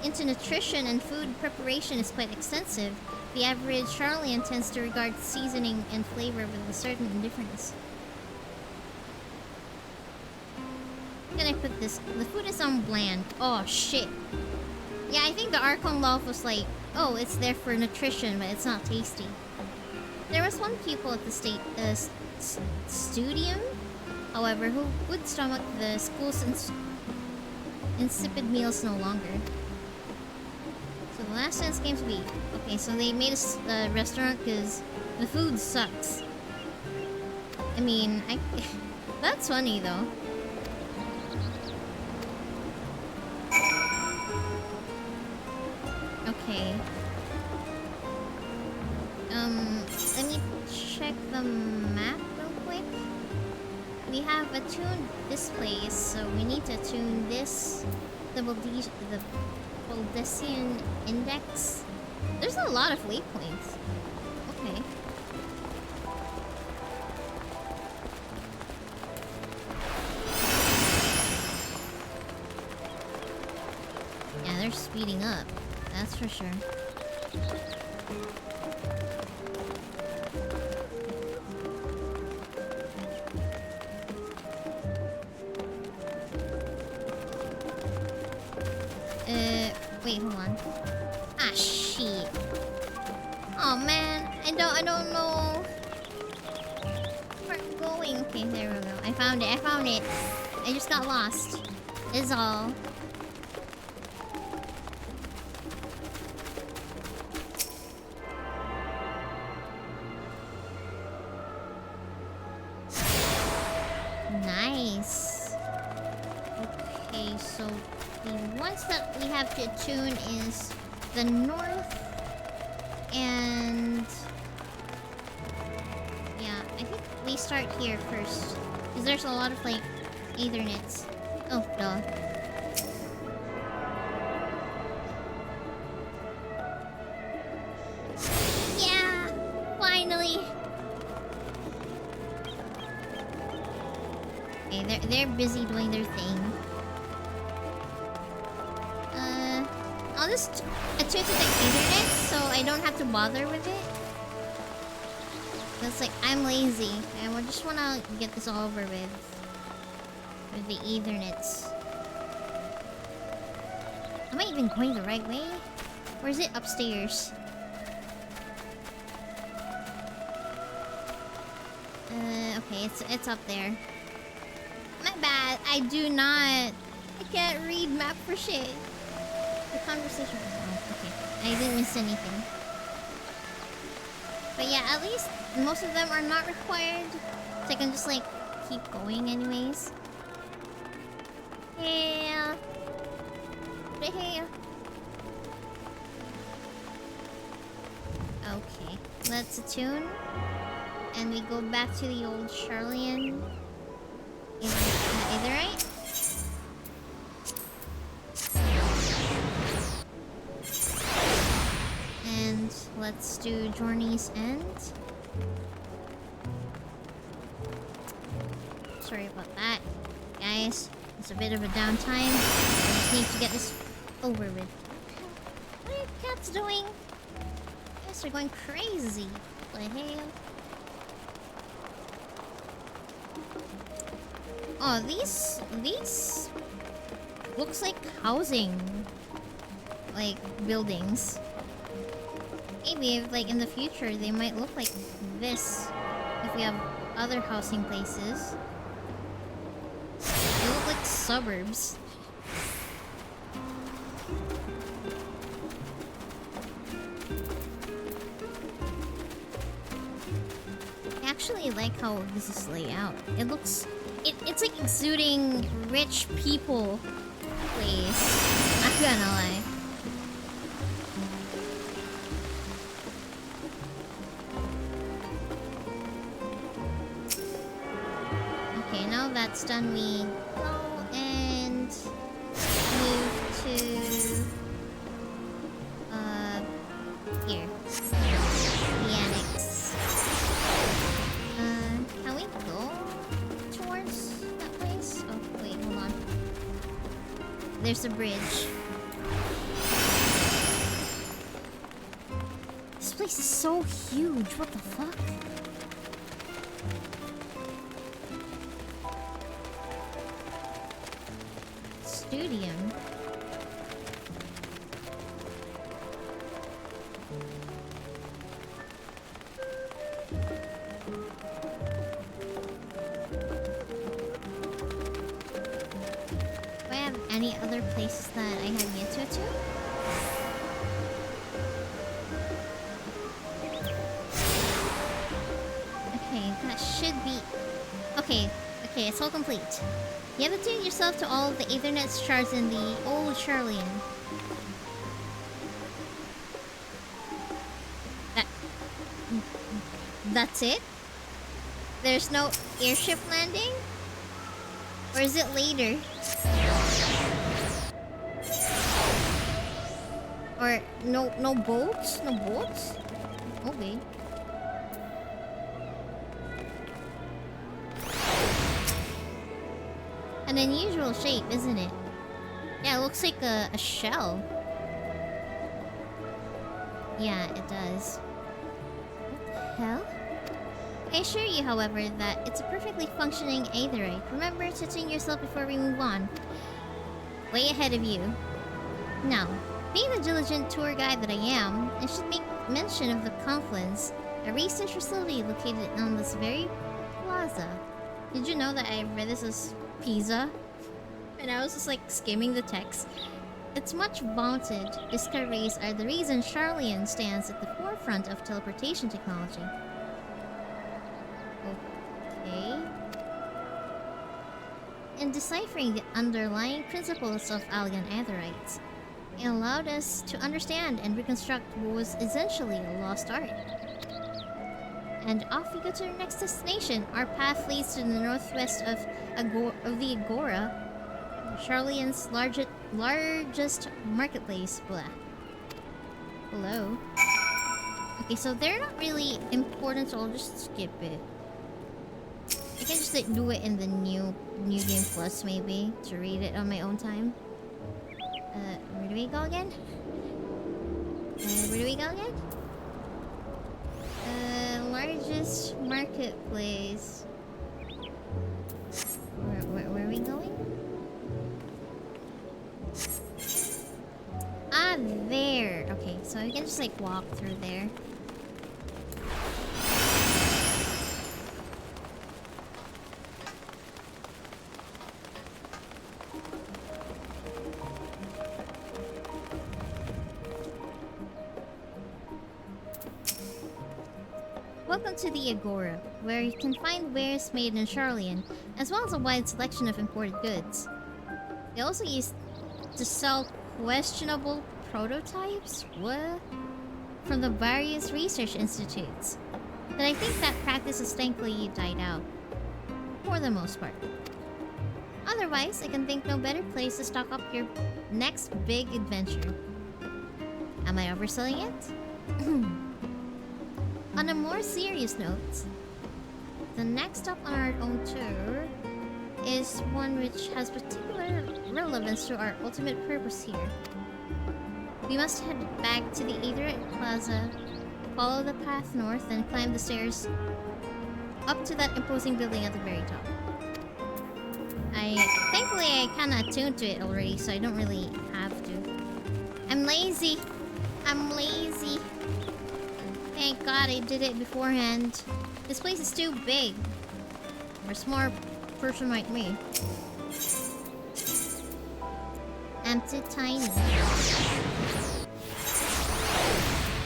into nutrition and food preparation is quite extensive, the average Charlian tends to regard seasoning and flavor with a certain indifference. How can I put this? The food is on bland. Oh shit. Yeah, I think the Archon Loaf was like, oh, it's there for nutrition, but it's not tasty. There was one pupil at the studium, however, who would stomach the school's insipid meals no longer. So the last chance came to be. Okay, so they made a restaurant because the food sucks. I mean, that's funny though. Okay. Let me check the map real quick. We have attuned this place, so we need to attune this, the Baldesian Index. There's a lot of waypoints. Okay. Yeah, they're speeding up. That's for sure. Wait, hold on. Ah, shit. Oh man, I don't know where I'm going. Okay, there we go. I found it. I just got lost. Is all. Nice. Okay, so the ones that we have to attune is the north and yeah, I think we start here first because there's a lot of like Ethernets. Oh, duh. Yeah, finally. Okay, they're busy doing their thing. I'll just attune to the internet so I don't have to bother with it. It's like I'm lazy and I just wanna get this all over with the Ethernets. Am I even going the right way? Or is it upstairs? Okay, it's up there. My bad. I can't read map for shit. The conversation was on. Okay. I didn't miss anything. But yeah, at least most of them are not required. So I can just like keep going anyways. Yeah. Yeah. Okay. Let's attune. And we go back to the old Charlian. Is it right? And let's do Journey's End. Sorry about that, guys. It's a bit of a downtime. I just need to get this over with. What are your cats doing? You guys are going crazy. What the hell? Oh, these looks like housing, like, buildings. Maybe if, like, in the future they might look like this if we have other housing places. They look like suburbs. I actually like how this is laid out. It looks... It's like exuding rich people place. I'm gonna lie. Okay, now that's done, we go and move to here. The annex. Can we go towards that place? Oh wait, hold on. There's a bridge. This place is so huge, what the fuck? Studium. Do I have any other places that I have yet to go to? Okay, that should be... Okay, it's all complete. You have attuned yourself to all of the Aethernet shards in the old Charlian. That's it? There's no airship landing? Or is it later? Or no boats? No boats? Okay. An unusual shape, isn't it? Yeah, it looks like a shell. Yeah, it does. What the hell? I assure you, however, that it's a perfectly functioning aetherite. Remember to tune yourself before we move on. Way ahead of you. Now, being the diligent tour guide that I am, I should make mention of the Confluence, a research facility located on this very plaza. Did you know that I read this as Pisa? And I was just like skimming the text. Its much vaunted discoveries are the reason Charlian stands at the forefront of teleportation technology. Okay. In deciphering the underlying principles of alien aetherites, it allowed us to understand and reconstruct what was essentially a lost art. And off we go to our next destination. Our path leads to the northwest of the Agora, Charlian's largest marketplace. Blah. Hello. Okay, so they're not really important, so I'll just skip it. I can just like do it in the new game plus maybe to read it on my own time. Where do we go again? Where do we go again? Largest marketplace. Where are we going? Ah, there. Okay, so we can just like walk through there. Welcome to the Agora, where you can find wares made in Charlian, as well as a wide selection of imported goods. They also used to sell questionable prototypes? What? From the various research institutes. But I think that practice has thankfully died out. For the most part. Otherwise, I can think no better place to stock up your next big adventure. Am I overselling it? On a more serious note, the next stop on our own tour is one which has particular relevance to our ultimate purpose here. We must head back to the Aetherite Plaza, follow the path north, and climb the stairs up to that imposing building at the very top. Thankfully I kinda attuned to it already, so I don't really have to. I'm lazy. I'm lazy. Thank God I did it beforehand. This place is too big for a smart person like me. I'm too tiny.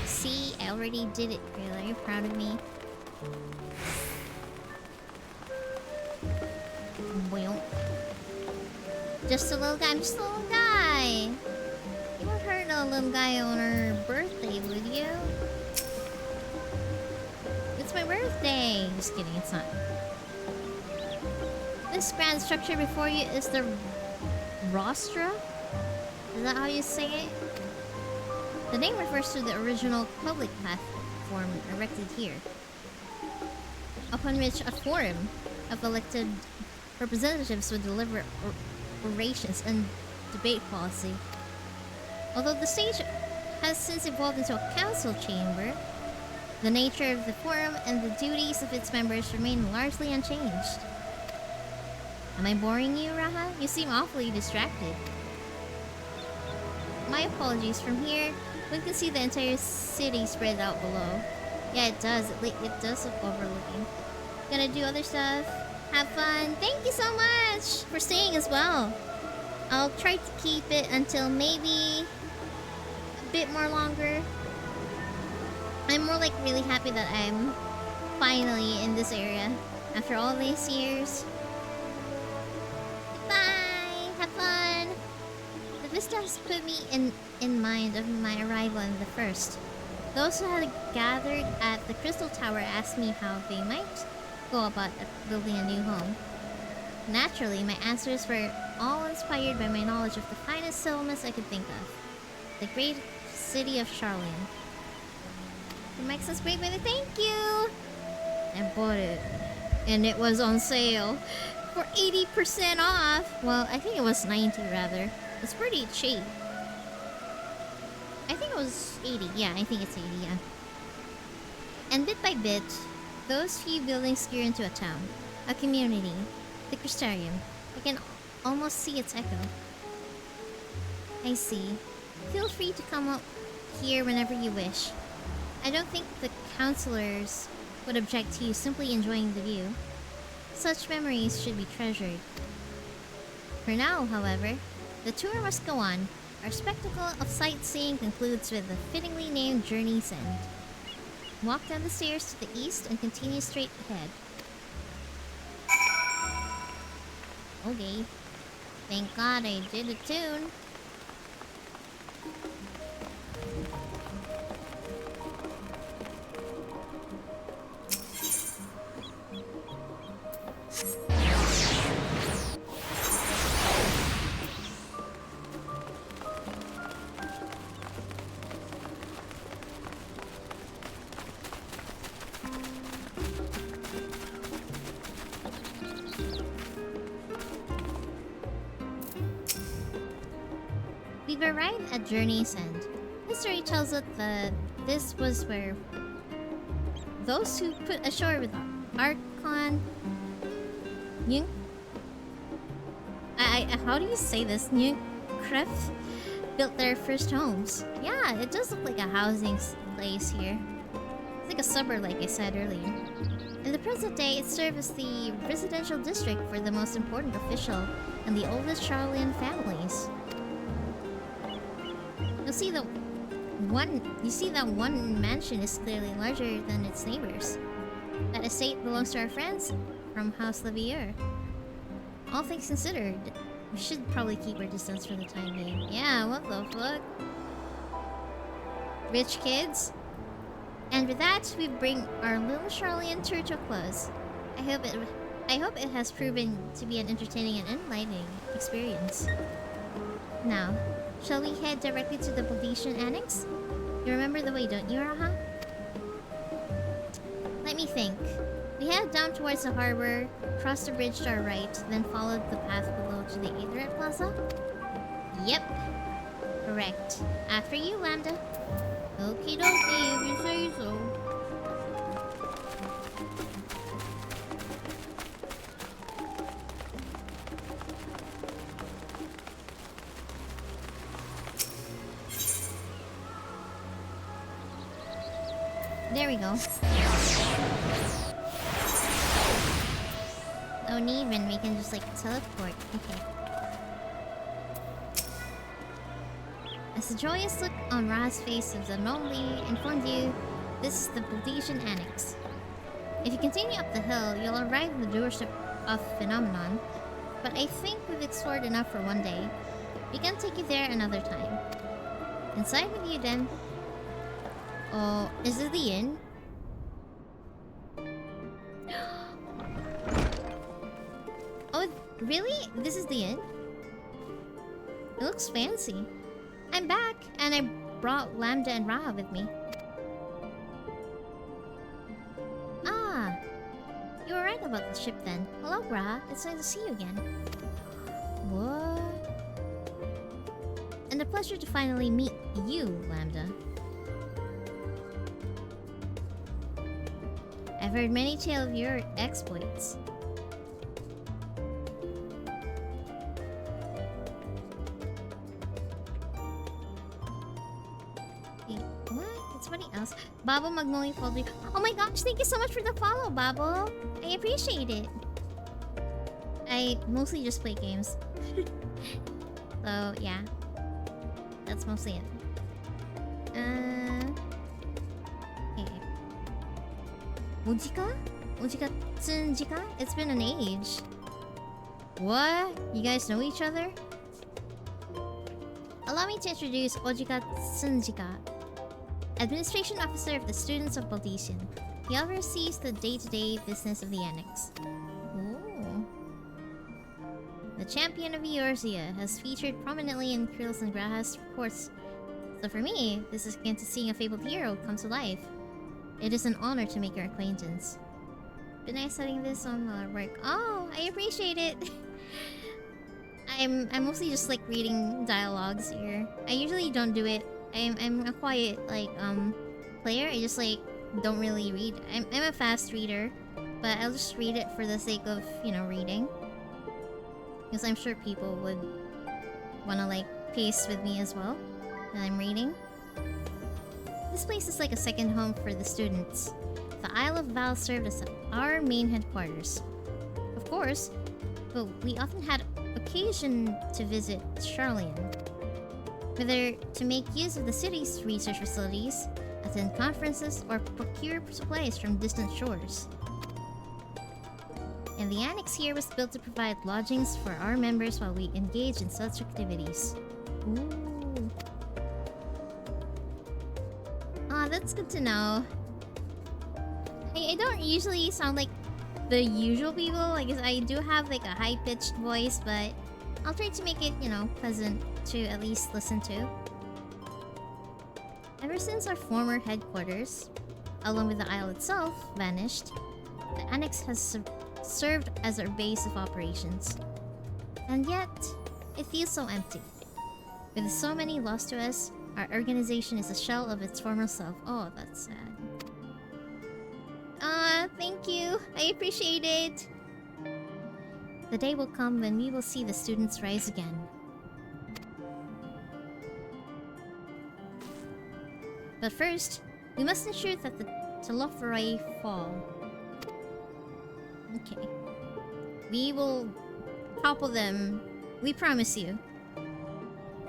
See, I already did it. Are you proud of me? Well, just a little guy. I'm just a little guy. You won't hurt a little guy on her birthday, would you? It's my birthday. Just kidding, it's not. This grand structure before you is the rostra? Is that how you say it? The name refers to the original public platform erected here, upon which a forum of elected representatives would deliver orations and debate policy. Although the stage has since evolved into a council chamber, the nature of the forum and the duties of its members remain largely unchanged. Am I boring you, Raha? You seem awfully distracted. My apologies. From here, we can see the entire city spread out below. Yeah, it does. It does look overlooking. Gonna do other stuff. Have fun. Thank you so much for staying as well. I'll try to keep it until maybe a bit more longer. I'm more like really happy that I'm finally in this area after all these years. Goodbye. Have fun. The vista has put me in mind of my arrival in the first. Those who had gathered at the Crystal Tower asked me how they might go about building a new home. Naturally, my answers were all inspired by my knowledge of the finest settlements I could think of. The great city of Charlene. The Mike says great weather, thank you! I bought it. And it was on sale for 80% off. Well, I think it was 90 rather. It's pretty cheap. I think it was 80. Yeah, I think it's 80, yeah. And bit by bit, those few buildings grew into a town, a community, the Crystarium. I can almost see its echo. I see. Feel free to come up here whenever you wish. I don't think the counselors would object to you simply enjoying the view. Such memories should be treasured. For now, however, the tour must go on. Our spectacle of sightseeing concludes with the fittingly named Journey's End. Walk down the stairs to the east and continue straight ahead. Okay. Thank God I did a tune. We've arrived at Journey's End. History tells us that this was where those who put ashore with Archon Nyung. How do you say this? Nyunkref built their first homes. Yeah, it does look like a housing place here. It's like a suburb, like I said earlier. In the present day, it serves as the residential district for the most important official and the oldest Charlian families. You see that one mansion is clearly larger than its neighbors. That estate belongs to our friends from House Levier. All things considered, we should probably keep our distance for the time being. Yeah, what the fuck? Rich kids? And with that, we bring our little Charlian tour to a close. I hope it has proven to be an entertaining and enlightening experience. Now, shall we head directly to the Baldician Annex? You remember the way, don't you, Raha? Let me think. We head down towards the harbor, cross the bridge to our right, then followed the path below to the Aetherite Plaza? Yep. Correct. After you, Lambda. Okie dokie, if you say so. There we go. Don't even, we can just like teleport. Okay. As the joyous look on Ra's face of the anomaly informed you, this is the Baldesian Annex. If you continue up the hill, you'll arrive at the doorstep of Phenomenon, but I think we've explored enough for one day. We can take you there another time. Inside with you then. Oh, is it the inn? Oh, really? This is the inn? It looks fancy. I'm back, and I brought Lambda and Ra with me. Ah, you were right about the ship then. Hello, Ra. It's nice to see you again. What? And a pleasure to finally meet you, Lambda. I've heard many tales of your exploits. Somebody else. Babo Magnolia Folder. Oh my gosh, thank you so much for the follow, Babo. I appreciate it. I mostly just play games. So, yeah. That's mostly it. Okay. Ojika? Ojika Tsunjika? It's been an age. What? You guys know each other? Allow me to introduce Ojika Tsunjika, Administration Officer of the Students of Baldesian. He oversees the day-to-day business of the Annex. Ooh. The Champion of Eorzea has featured prominently in Krill's and Graha's reports. So for me, this is akin to seeing a fabled hero come to life. It is an honor to make your acquaintance. Been nice having this on our work. Oh, I appreciate it! I'm mostly just like reading dialogues here. I usually don't do it. I'm a quiet player. I just like don't really read. I'm a fast reader, but I'll just read it for the sake of, you know, reading. Because I'm sure people would wanna like pace with me as well when I'm reading. This place is like a second home for the students. The Isle of Val served as our main headquarters. Of course, but we often had occasion to visit Charlian. Whether to make use of the city's research facilities, attend conferences, or procure supplies from distant shores. And the annex here was built to provide lodgings for our members while we engage in such activities. Ooh. Ah, that's good to know. I don't usually sound like the usual people. I guess I do have like a high-pitched voice, but I'll try to make it, you know, pleasant to at least listen to. Ever since our former headquarters, along with the isle itself, vanished, the annex has served as our base of operations. And yet, it feels so empty. With so many lost to us, our organization is a shell of its former self. Oh, that's sad. Thank you. I appreciate it. The day will come when we will see the students rise again. But first, we must ensure that the Telophori fall. Okay. We will topple them. We promise you.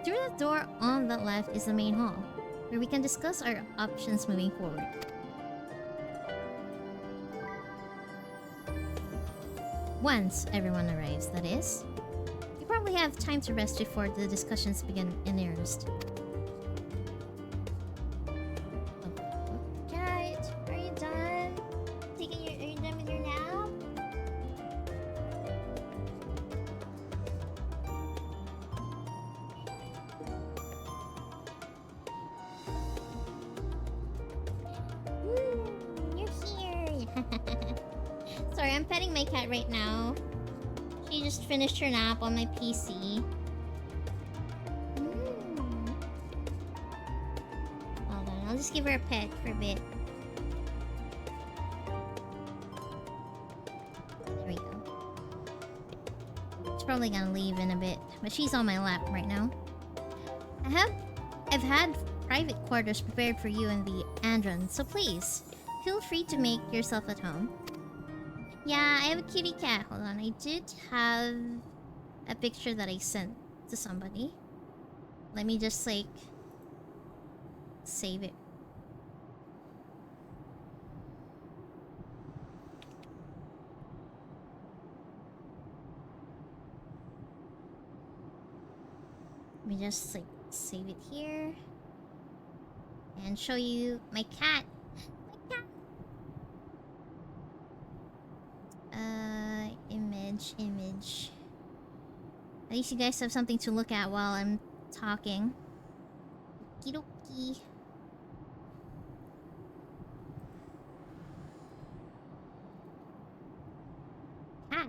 Through the door on the left is the main hall, where we can discuss our options moving forward. Once everyone arrives, that is. You probably have time to rest before the discussions begin in earnest. Cat, are you done? Are you done with your nap? You're here. Sorry, I'm petting my cat right now. She just finished her nap on my PC. Hold on, I'll just give her a pet for a bit. There we go. She's probably gonna leave in a bit, but she's on my lap right now. I've had private quarters prepared for you and the Andron, so please, feel free to make yourself at home. Yeah, I have a kitty cat. Hold on, I did have a picture that I sent to somebody. Let me just like save it. Let me just like save it here and show you my cat. My cat. Image. At least you guys have something to look at while I'm talking. Okie dokie. Cat.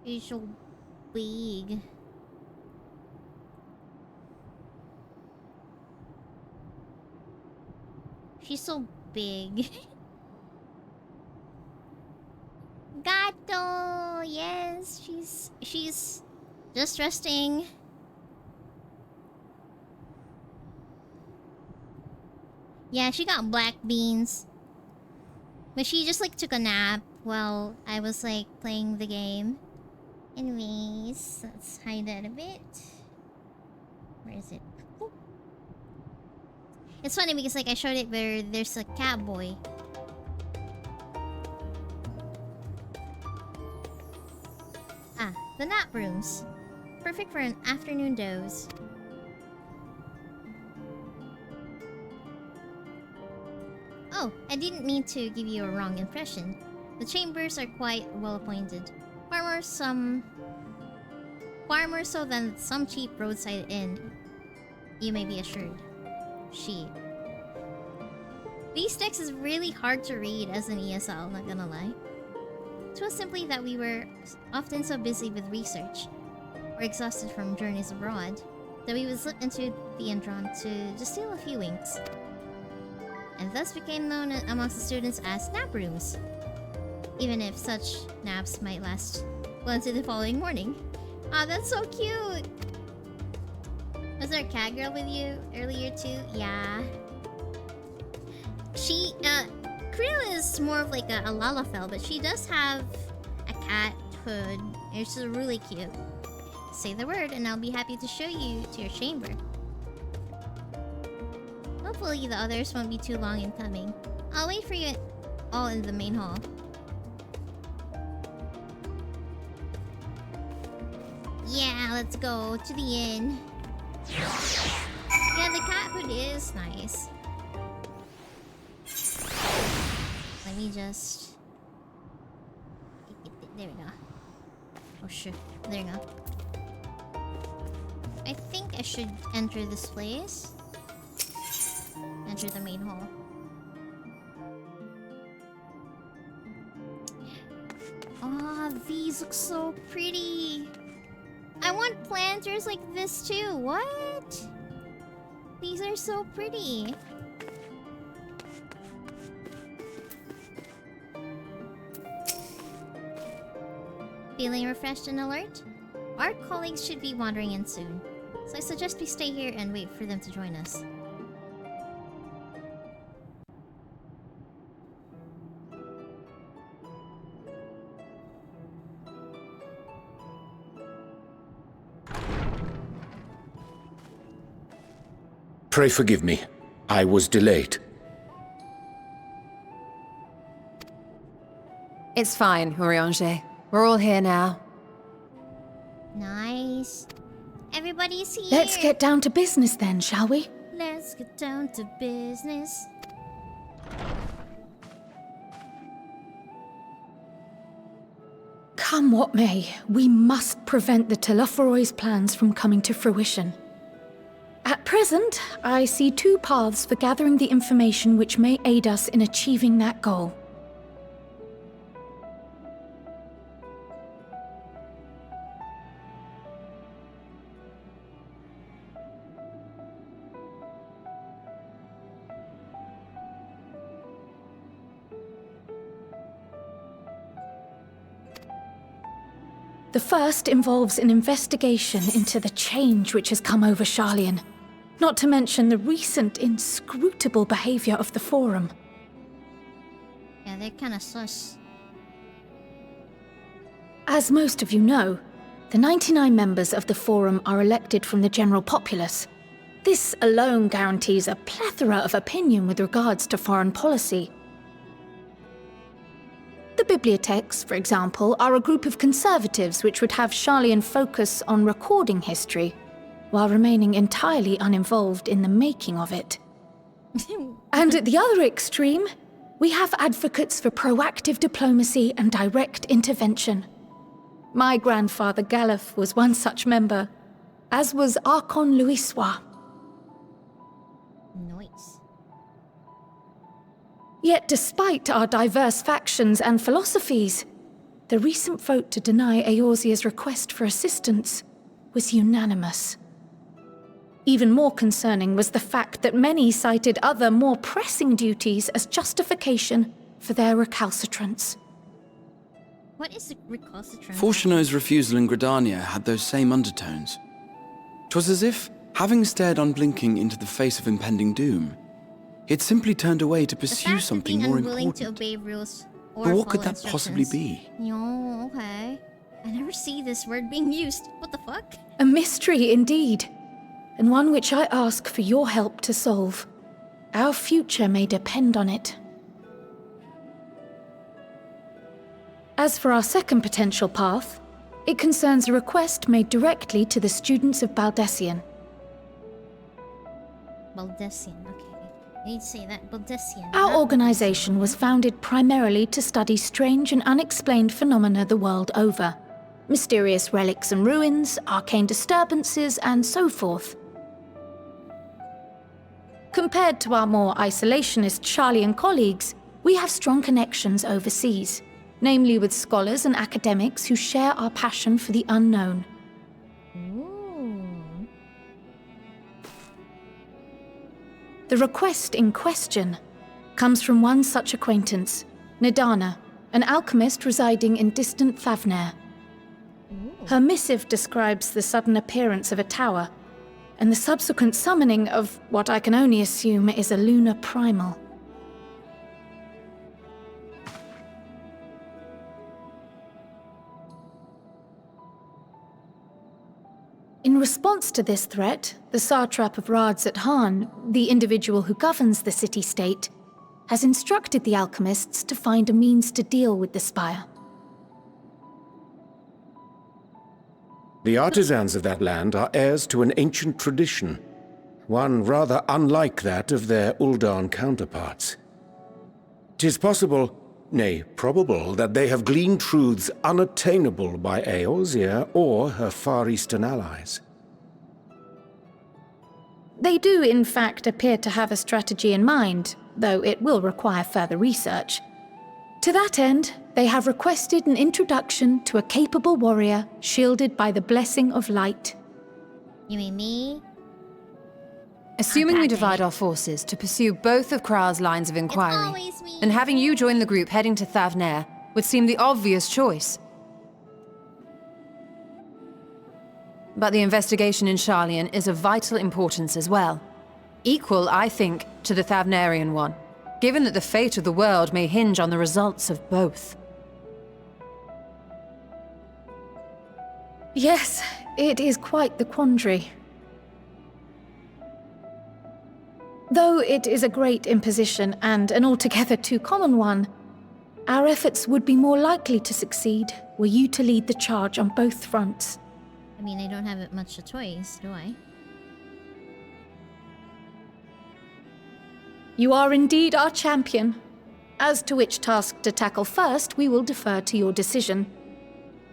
She's so big. She's so big. Gato! Yes, she's just resting. Yeah, she got black beans. But she just like took a nap while I was like playing the game. Anyways, let's hide that a bit. Where is it? Ooh. It's funny because like I showed it where there's a cat boy. Ah, the nap rooms. Perfect for an afternoon doze. Oh, I didn't mean to give you a wrong impression. The chambers are quite well appointed. Far more so than some cheap roadside inn, you may be assured. These texts is really hard to read as an ESL, not gonna lie. It was simply that we were often so busy with research, or exhausted from journeys abroad, that we would slip into the Endron to just steal a few winks, and thus became known amongst the students as nap rooms, even if such naps might last well into the following morning. Aw, that's so cute! Was there a cat girl with you earlier too? Yeah. She, Krill is more of like a Lalafell, but she does have a cat hood. It's really cute. Say the word and I'll be happy to show you to your chamber. Hopefully the others won't be too long in coming. I'll wait for you all in the main hall. Yeah, let's go to the inn. Yeah, the cat hood is nice. Let me just... There we go. Oh shit, there we go. I think I should enter this place. Enter the main hall. Oh, these look so pretty. I want planters like this too. What? These are so pretty. Feeling refreshed and alert? Our colleagues should be wandering in soon, so I suggest we stay here and wait for them to join us. Pray forgive me. I was delayed. It's fine, Urianger. We're all here now. Nice. Everybody's here. Let's get down to business then, shall we? Let's get down to business. Come what may, we must prevent the Telophoroi's plans from coming to fruition. At present, I see two paths for gathering the information which may aid us in achieving that goal. The first involves an investigation into the change which has come over Sharlayan, not to mention the recent inscrutable behavior of the Forum. they're kind of sus. As most of you know, the 99 members of the Forum are elected from the general populace. This alone guarantees a plethora of opinion with regards to foreign policy. The bibliotheques, for example, are a group of conservatives which would have Sharlayan focus on recording history, while remaining entirely uninvolved in the making of it. And at the other extreme, we have advocates for proactive diplomacy and direct intervention. My grandfather Galef was one such member, as was Archon Louisois. Nice. Yet despite our diverse factions and philosophies, the recent vote to deny Eorzea's request for assistance was unanimous. Even more concerning was the fact that many cited other, more pressing duties as justification for their recalcitrance. What is recalcitrant? Fortuno's refusal in Gridania had those same undertones. 'Twas as if, having stared unblinking into the face of impending doom, he had simply turned away to pursue something more important. To obey rules or But what could follow that possibly instructions. be? Yo, okay. I never see this word being used. What the fuck? A mystery indeed, and one which I ask for your help to solve. Our future may depend on it. As for our second potential path, it concerns a request made directly to the students of Baldessian. Baldessian, okay. I need to say that. Baldessian. Our organization was founded primarily to study strange and unexplained phenomena the world over. Mysterious relics and ruins, arcane disturbances, and so forth. Compared to our more isolationist Sharlayan colleagues, we have strong connections overseas, namely with scholars and academics who share our passion for the unknown. Ooh. The request in question comes from one such acquaintance, Nadana, an alchemist residing in distant Thavnair. Her missive describes the sudden appearance of a tower, and the subsequent summoning of what I can only assume is a lunar primal. In response to this threat, the satrap of Radzat-Han, the individual who governs the city-state, has instructed the alchemists to find a means to deal with the spire. The artisans of that land are heirs to an ancient tradition, one rather unlike that of their Uldan counterparts. 'Tis possible, nay, probable, that they have gleaned truths unattainable by Eorzea or her Far Eastern allies. They do, in fact, appear to have a strategy in mind, though it will require further research. To that end, they have requested an introduction to a capable warrior shielded by the blessing of light. You mean me? Assuming we divide our forces to pursue both of Kral's lines of inquiry, then having you join the group heading to Thavnair would seem the obvious choice. But the investigation in Sharlayan is of vital importance as well. Equal, I think, to the Thavnairian one, given that the fate of the world may hinge on the results of both. Yes, it is quite the quandary. Though it is a great imposition and an altogether too common one, our efforts would be more likely to succeed were you to lead the charge on both fronts. I mean, I don't have much of a choice, do I? You are indeed our champion. As to which task to tackle first, we will defer to your decision.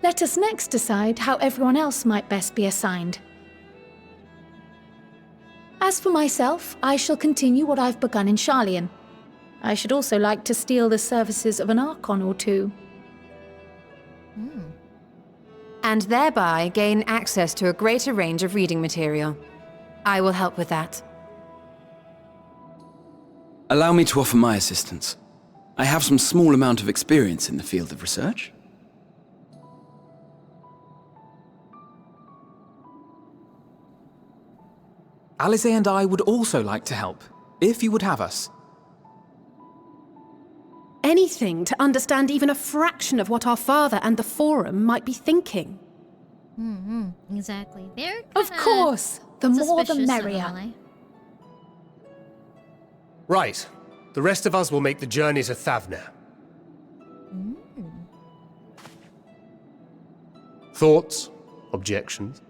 Let us next decide how everyone else might best be assigned. As for myself, I shall continue what I've begun in Sharlayan. I should also like to steal the services of an Archon or two. And thereby gain access to a greater range of reading material. I will help with that. Allow me to offer my assistance. I have some small amount of experience in the field of research. Alize and I would also like to help, if you would have us. anything to understand even a fraction of what our father and the Forum might be thinking. Exactly. They're Of course! The more the suspicious, not gonna merrier. lie. Right. The rest of us will make the journey to Thavner. Thoughts? Objections?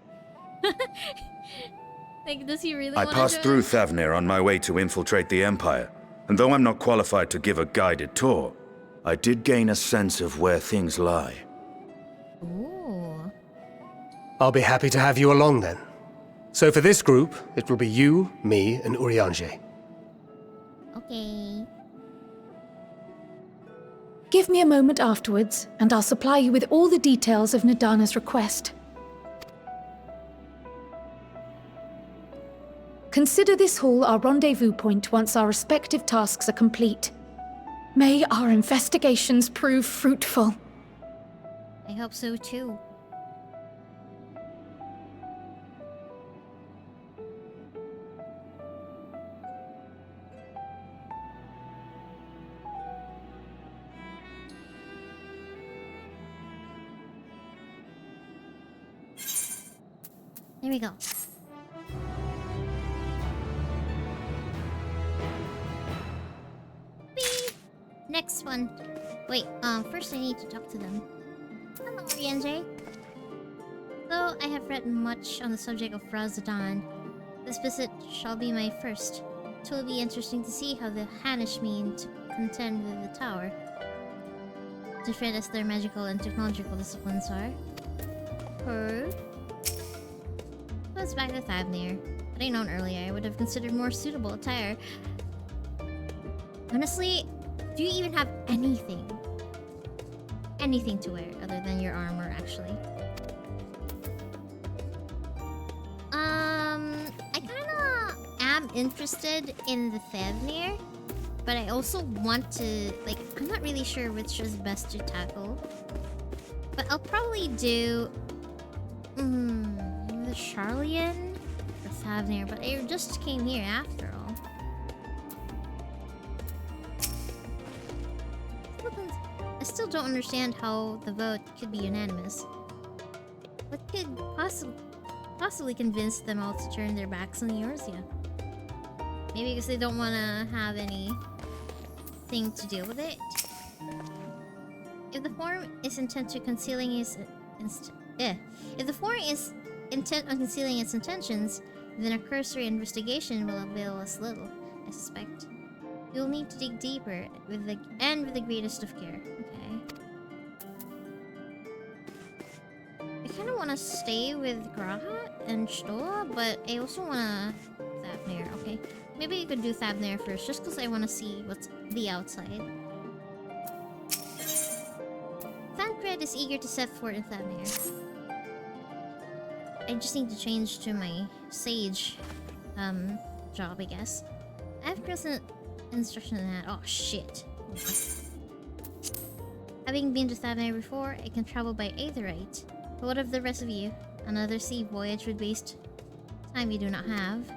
Like, does he really I want passed to through Thavner on my way to infiltrate the Empire, and though I'm not qualified to give a guided tour, I did gain a sense of where things lie. Ooh. I'll be happy to have you along then. So for this group, it will be you, me, and Urianger. Okay. Give me a moment afterwards, and I'll supply you with all the details of Nadana's request. Consider this hall our rendezvous point once our respective tasks are complete. May our investigations prove fruitful. I hope so too. There we go. Whee! Next one. Wait, first I need to talk to them. Hello, Urianger. Though I have read much on the subject of Razadan, this visit shall be my first. It will be interesting to see how the Hanish mean to contend with the tower. Different as their magical and technological disciplines are. Let's back to Thavnir. Had I known earlier, I would have considered more suitable attire. Honestly, do you even have anything? Anything to wear other than your armor, actually? I kinda am interested in the Thavnir, but I also want to, like, I'm not really sure which is best to tackle. But I'll probably do the Charlian or Thavnir, but I just came here after all. I still don't understand how the vote could be unanimous. What could possibly convince them all to turn their backs on the Eorzea? Maybe because they don't want to have anything to deal with it. If the Forum is intent on concealing its intentions, then a cursory investigation will avail us little, I suspect. You'll need to dig deeper with the greatest of care. Okay. I kind of want to stay with Graha and Stoa, but I also want to Thavnir. Okay, maybe I could do Thavnir first, just because I want to see what's the outside. Thancred is eager to set forth in Thavnir. I just need to change to my sage job, I guess. I have present instruction in that. Oh shit. Having been to Thavnir before, I can travel by Aetherite. But what of the rest of you? Another sea voyage would waste time you do not have.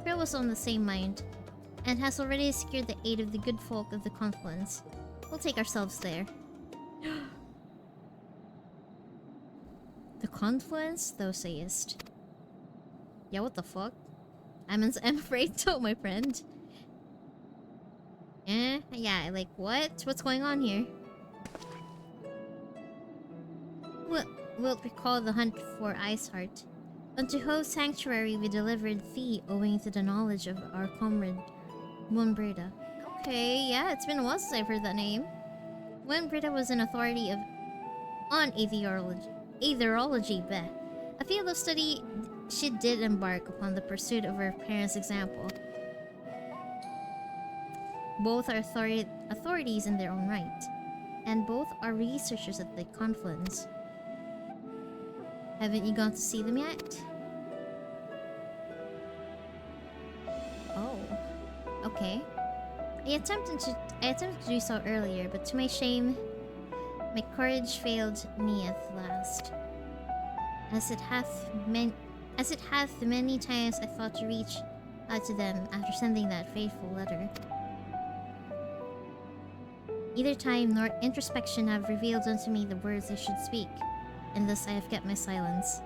Krill was on the same mind, and has already secured the aid of the good folk of the Confluence. We'll take ourselves there. The Confluence, thou sayest? Yeah, what the fuck? I'm afraid so, my friend. Yeah, like, what? What's going on here? Wilt recall the hunt for Iceheart. Unto whose sanctuary we delivered thee, owing to the knowledge of our comrade, Moonbreda. Okay, yeah, it's been a while since I've heard that name. Moonbreda was an authority on aetherology, a field of study she did embark upon the pursuit of her parents' example. Both are authorities in their own right, and both are researchers at the Confluence. Haven't you gone to see them yet? Oh, okay. I attempted to do so earlier, but to my shame, my courage failed me at last. As it hath the many times I thought to reach out to them after sending that fateful letter. Neither time nor introspection have revealed unto me the words I should speak, and thus I have kept my silence.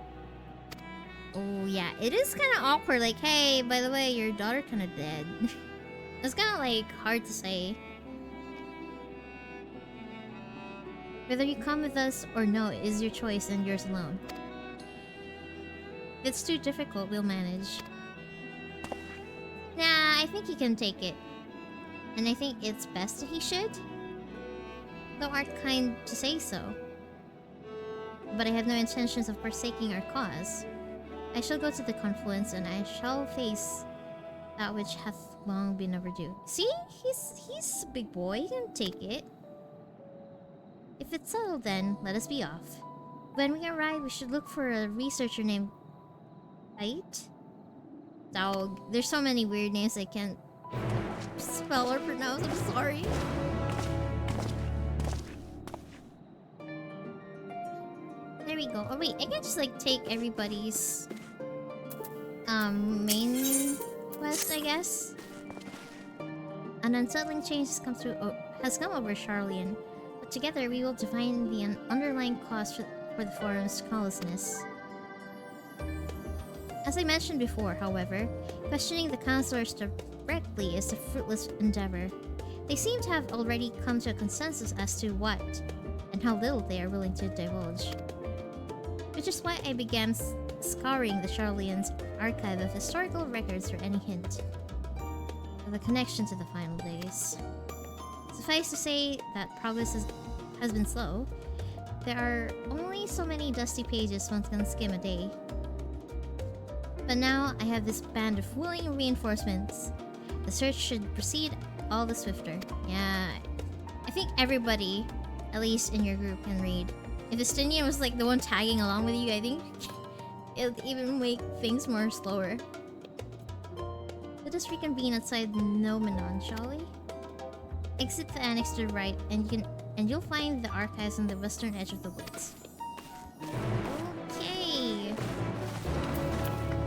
Oh yeah, it is kind of awkward, like, hey, by the way, your daughter kind of dead. It's kind of like hard to say. Whether you come with us or no is your choice and yours alone. If it's too difficult, we'll manage. Nah, I think he can take it. And I think it's best that he should. Thou art kind to say so. But I have no intentions of forsaking our cause. I shall go to the confluence and I shall face that which hath long been overdue. See? He's a big boy, he can take it. If it's settled then, let us be off. When we arrive, we should look for a researcher named Kite? Dog. There's so many weird names I can't spell or pronounce, I'm sorry. There we go. Oh wait, I can just like take everybody's main quest, I guess. An unsettling change has come over Charlian, but together we will define the underlying cause for the forum's callousness. As I mentioned before, however, questioning the counselors directly is a fruitless endeavor. They seem to have already come to a consensus as to what and how little they are willing to divulge. Which is why I began scouring the Charlian's archive of historical records for any hint of a connection to the final days. Suffice to say that progress has been slow. There are only so many dusty pages one can skim a day. But now I have this band of willing reinforcements. The search should proceed all the swifter. Yeah, I think everybody, at least in your group, can read. If Estinian was like the one tagging along with you, I think it would even make things more slower. Let us reconvene outside Nomenon, shall we? Exit the annex to the right, and you'll find the archives on the western edge of the woods. Okay.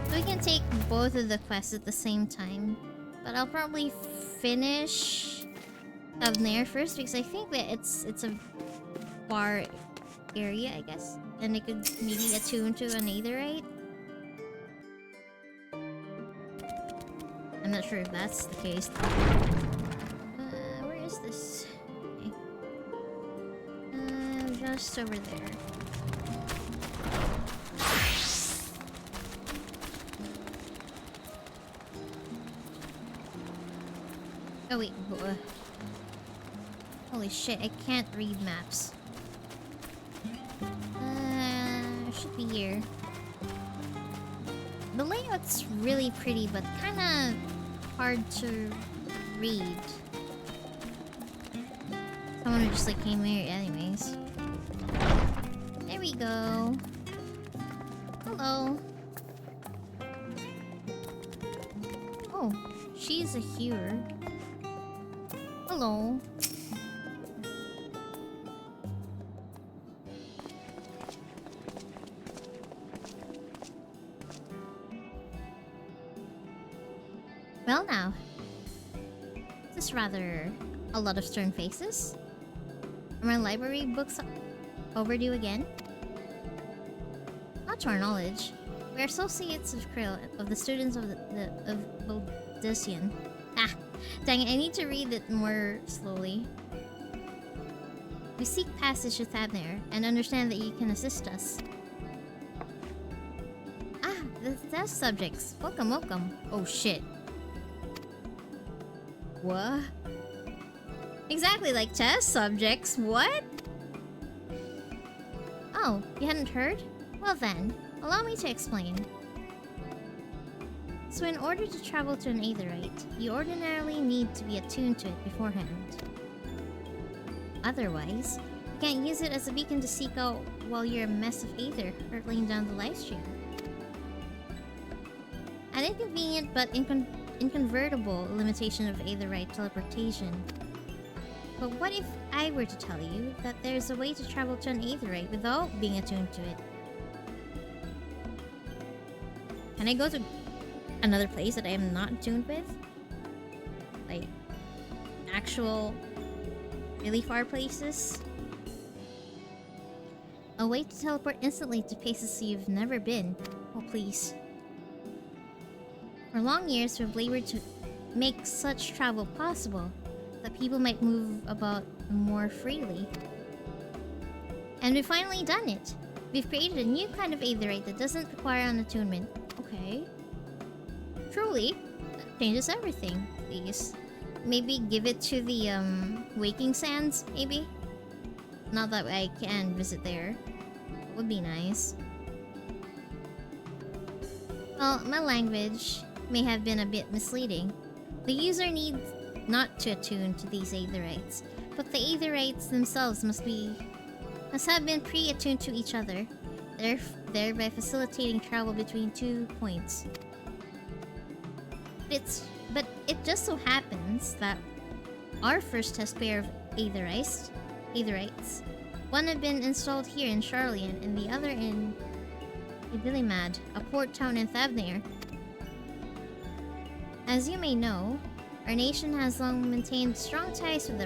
So we can take both of the quests at the same time, but I'll probably finish Thavnair first because I think that it's a bar area, I guess, and it could maybe attune to an aetherite. I'm not sure if that's the case. Where is this? Okay. Just over there. Oh wait, holy shit, I can't read maps. Should be here. The layout's really pretty, but kinda hard to read. Someone who just like came here anyways. There we go. Hello. Oh, she's a healer. Hello. Well now, this is rather a lot of stern faces. Are my library books overdue again? Not to our knowledge. We are associates of Krill, of the students of Baldician. Ah, dang it, I need to read it more slowly. We seek passage to Thavnair and understand that you can assist us. Ah, the test subjects. Welcome, welcome. Oh shit. What? Exactly, like test subjects, what? Oh, you hadn't heard? Well then, allow me to explain. So in order to travel to an aetherite, you ordinarily need to be attuned to it beforehand. Otherwise, you can't use it as a beacon to seek out while you're a mess of aether hurtling down the livestream. An inconvenient but inconvertible limitation of aetherite teleportation. But what if I were to tell you that there's a way to travel to an aetherite without being attuned to it? Can I go to another place that I am not attuned with? Like, actual really far places. A way to teleport instantly to places you've never been. Oh, please. For long years, we've labored to make such travel possible, that people might move about more freely. And we've finally done it. We've created a new kind of aetherite that doesn't require an attunement. Okay. Truly, that changes everything. Please. Maybe give it to the, Waking Sands, maybe? Not that I can visit there. That would be nice. Well, my language may have been a bit misleading. The user needs not to attune to these aetherites, but the aetherites themselves must have been pre-attuned to each other, thereby facilitating travel between 2 points. But it just so happens that our first test pair of aetherites, one had been installed here in Charlian and the other in Ibilimad, a port town in Thavnair. As you may know, our nation has long maintained strong ties with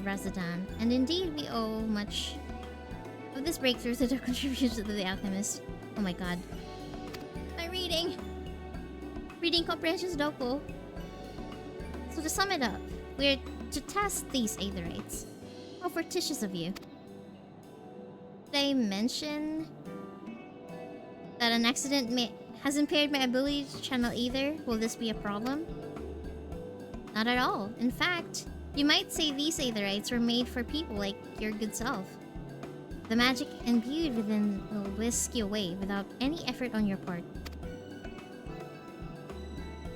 Razadan, and indeed we owe much of this breakthrough to the contributions of the alchemist. Oh my god. My reading comprehension's dopo. So to sum it up, we're to test these aetherites. How fortuitous of you. Did I mention that an accident has impaired my ability to channel either? Will this be a problem? Not at all. In fact, you might say these aetherites were made for people like your good self. The magic imbued within will whisk you away without any effort on your part.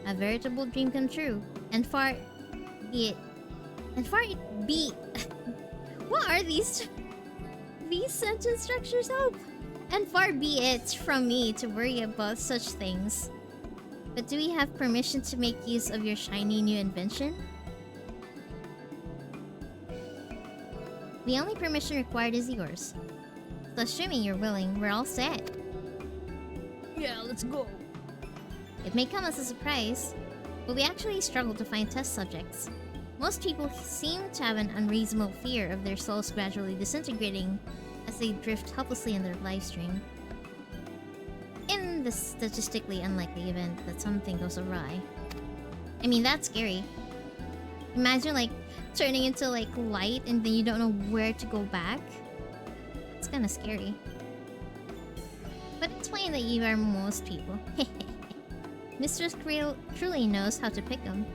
A veritable dream come true. And far it be... What are these sentence structures? Hope? And far be it from me to worry about such things. But do we have permission to make use of your shiny new invention? The only permission required is yours. So assuming you're willing, we're all set. Yeah, let's go. It may come as a surprise, but we actually struggle to find test subjects. Most people seem to have an unreasonable fear of their souls gradually disintegrating as they drift helplessly in their live stream. In the statistically unlikely event that something goes awry. I mean, that's scary. Imagine, like, turning into, like, light and then you don't know where to go back. It's kinda scary. But explain that you are most people. Mistress Creel truly knows how to pick them.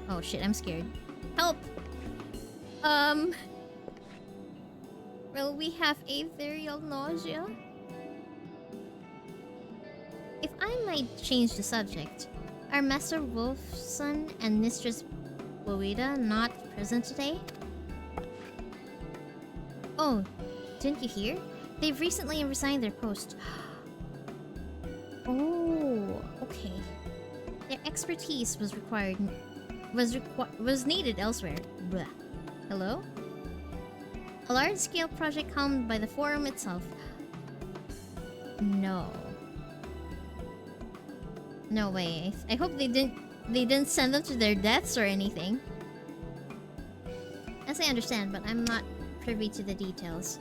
Oh shit, I'm scared. Help! Will we have ethereal nausea? If I might change the subject, are Master Wolfson and Mistress Boida not present today? Oh, didn't you hear? They've recently resigned their post. Oh, okay. Their expertise was needed elsewhere. Blah. Hello? A large-scale project helmed by the Forum itself. No. No way. I hope they didn't send them to their deaths or anything. As I understand, but I'm not privy to the details.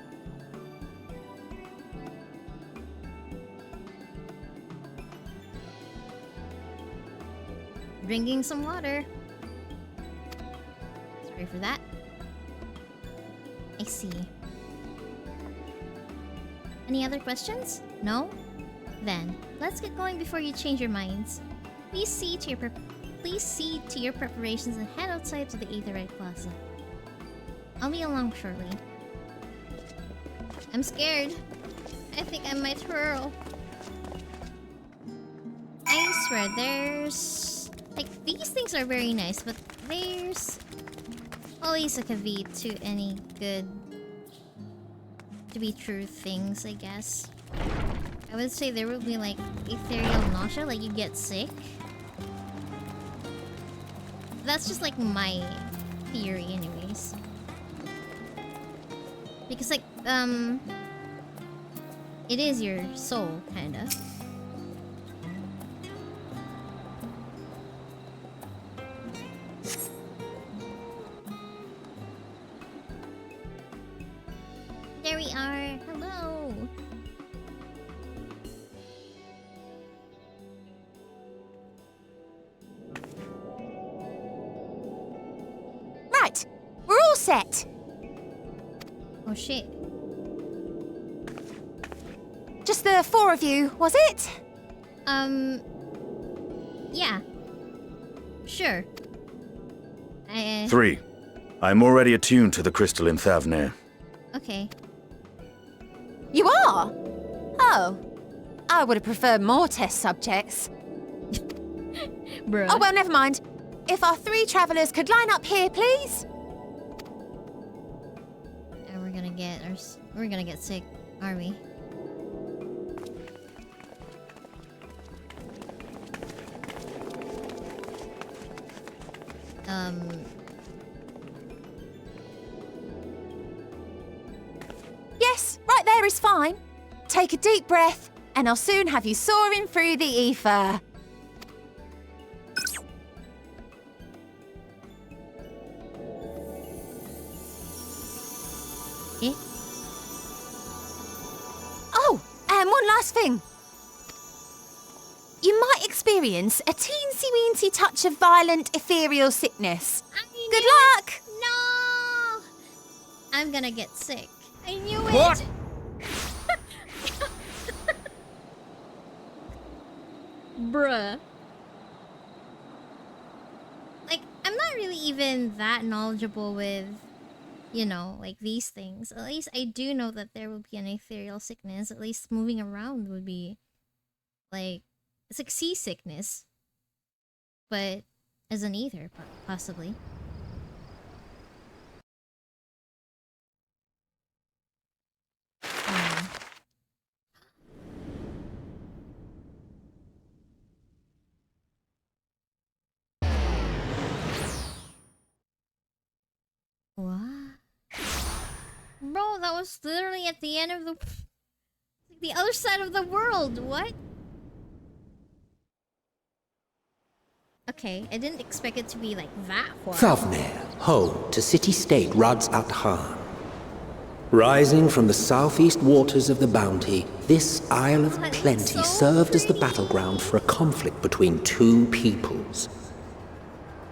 Drinking some water. Sorry for that. I see. Any other questions? No? Then, let's get going before you change your minds. Please see to your preparations and head outside to the Aetherite Plaza. I'll be along shortly. I'm scared. I think I might hurl. I swear, there's... Like, these things are very nice, but there's always a caveat to any good to be true things, I guess. I would say there will be like ethereal nausea, like you get sick. That's just like my theory anyways. Because like, it is your soul, kinda. Hello. Right, we're all set. Oh shit. Just the 4 of you, was it? Yeah. Sure. 3. I'm already attuned to the crystal in Thavnir. Okay. You are? Oh. I would have preferred more test subjects. Bruh. Oh, well, never mind. If our 3 travelers could line up here, please. And we're gonna get sick, are we? Yes, right there is fine. Take a deep breath, and I'll soon have you soaring through the ether. Eh? Oh, and one last thing. You might experience a teensy-weensy touch of violent ethereal sickness. Good luck! No! I'm gonna get sick. I knew it! What? Bruh. Like, I'm not really even that knowledgeable with, you know, like these things. At least I do know that there will be an ethereal sickness. At least moving around would be, like, it's like seasickness. But as an ether, possibly. What? Bro, that was literally at the end of the other side of the world. What? Okay, I didn't expect it to be like that far. Thavnir, home to city-state Rads at Han. Rising from the southeast waters of the Bounty, this Isle of Plenty served as the battleground for a conflict between 2 peoples.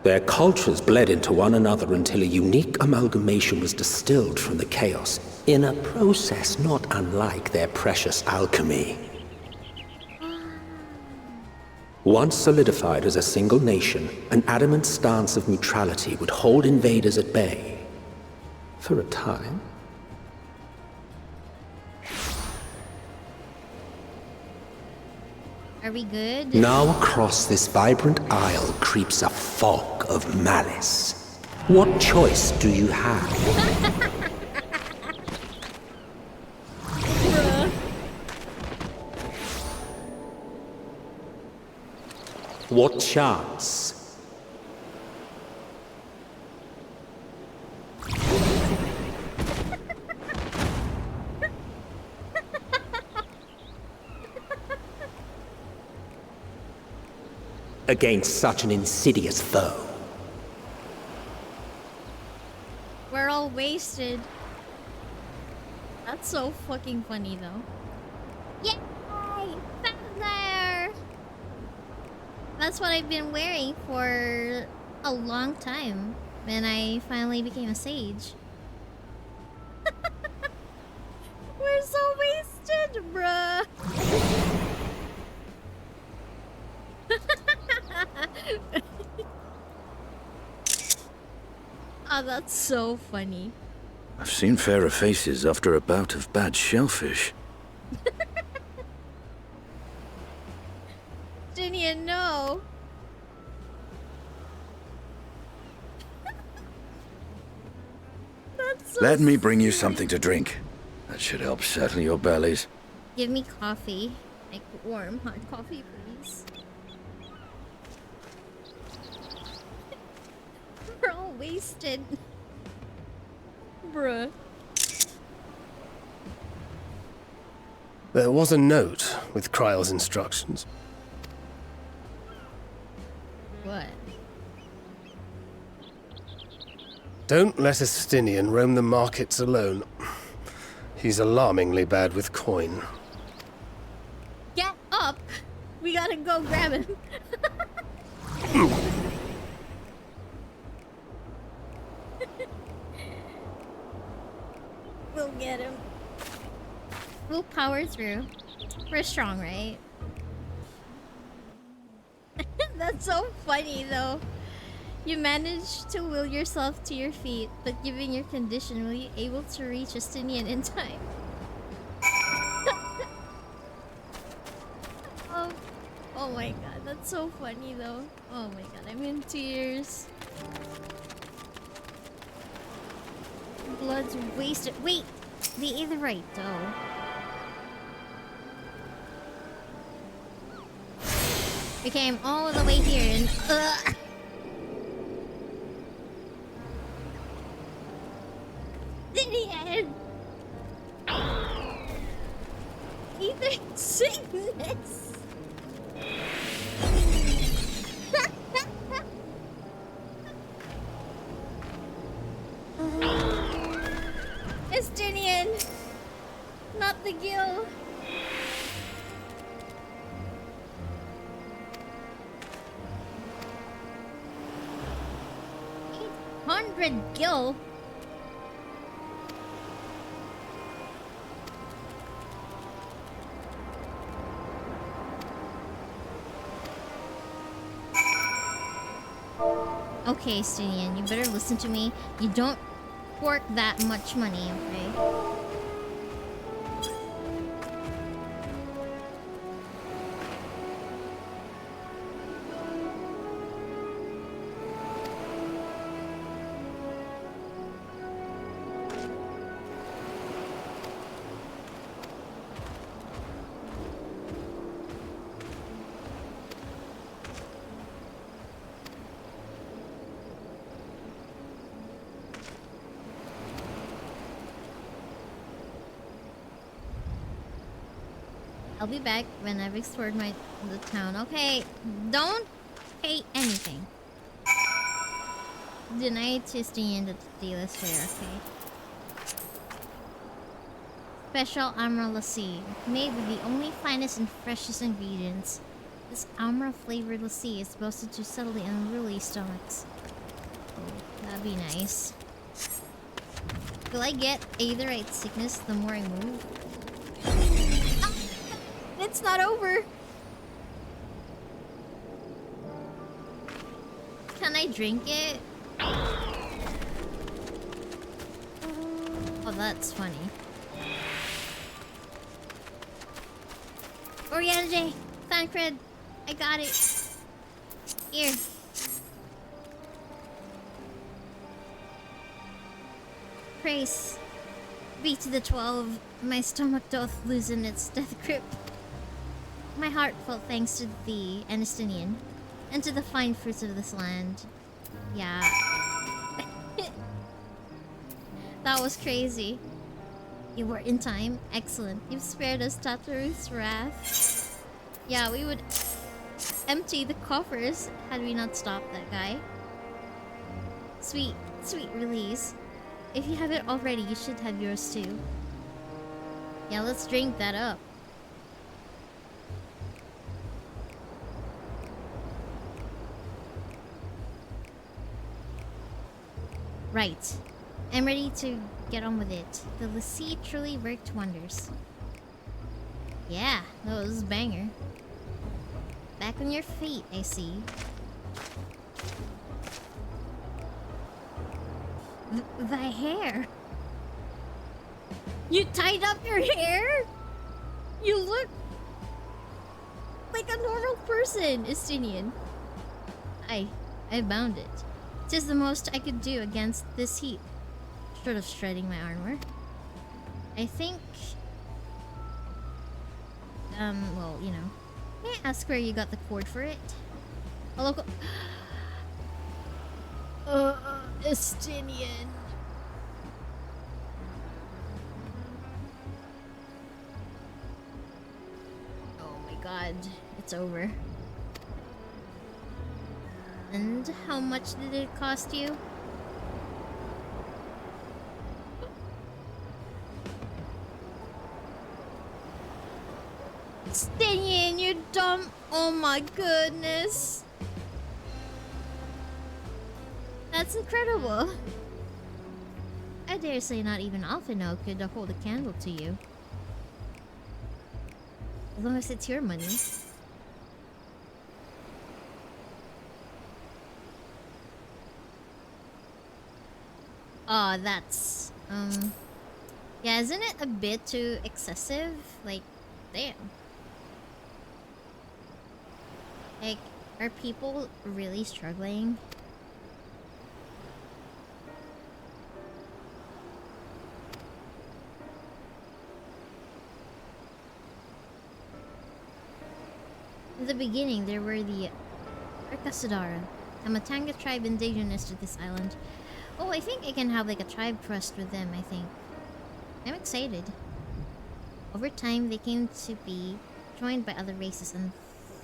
Their cultures bled into one another until a unique amalgamation was distilled from the chaos, in a process not unlike their precious alchemy. Once solidified as a single nation, an adamant stance of neutrality would hold invaders at bay. For a time. Are we good? Now across this vibrant isle creeps a fog of malice. What choice do you have? What chance? Against such an insidious foe. We're all wasted. That's so fucking funny though. Yay! There! That's what I've been wearing for a long time when I finally became a sage. We're so wasted, bruh. Oh, that's so funny. I've seen fairer faces after a bout of bad shellfish. Jinian, no. That's so Let me bring you something to drink. That should help settle your bellies. Give me coffee. Like warm, hot coffee, please. We're all wasted. Bruh. There was a note with Kryle's instructions. What? Don't let a Stinian roam the markets alone. He's alarmingly bad with coin. Get up! We gotta go grab him. We'll get him. We'll power through. We're strong, right? That's so funny though. You managed to will yourself to your feet, but given your condition, will you able to reach Justinian in time? Oh my god, that's so funny though. Oh my god, I'm in tears. Blood's wasted. Wait! The aetherite though. We came all the way here and in the end. Ether sickness. Estinian, not the gill. 800 gil. Okay, Estinian, you better listen to me. You don't work that much money, okay? I'll be back when I've explored the town. Okay, don't pay anything. Deny Justinian the deal is fair, okay? Special Amra lassi, made with the only finest and freshest ingredients. This Amra flavored lassi is boasted to settle the unruly stomachs. Oh, that'd be nice. Will I get aetherite sickness the more I move? It's not over. Can I drink it? Oh, that's funny. Oriana, Thancred, I got it. Here. Praise be to the 12. My stomach doth loosen its death grip. My heartfelt thanks to thee, Anistinian, and to the fine fruits of this land. Yeah. That was crazy. You were in time. Excellent. You've spared us Tataruth's wrath. Yeah, we would empty the coffers had we not stopped that guy. Sweet, sweet release. If you haven't already, you should have yours too. Yeah, let's drink that up. Right. I'm ready to get on with it. The lassi truly worked wonders. Yeah, that was a banger. Back on your feet, I see. Thy hair. You tied up your hair? You look like a normal person, Estinian. I bound it. 'Tis the most I could do against this heat. Short of shredding my armor. I think... well, you know. May I ask where you got the cord for it? A local... Estinian. Oh my god, it's over. And how much did it cost you? Staying, you dumb. Oh my goodness. That's incredible. I dare say not even Alphino could hold a candle to you. As long as it's your money. Oh, that's... Yeah, isn't it a bit too excessive? Like, damn. Like, are people really struggling? In the beginning, there were the Arcasadara, a Matanga tribe indigenous to this island. Oh, I think I can have like a tribe trust with them, I think. I'm excited. Over time, they came to be joined by other races, and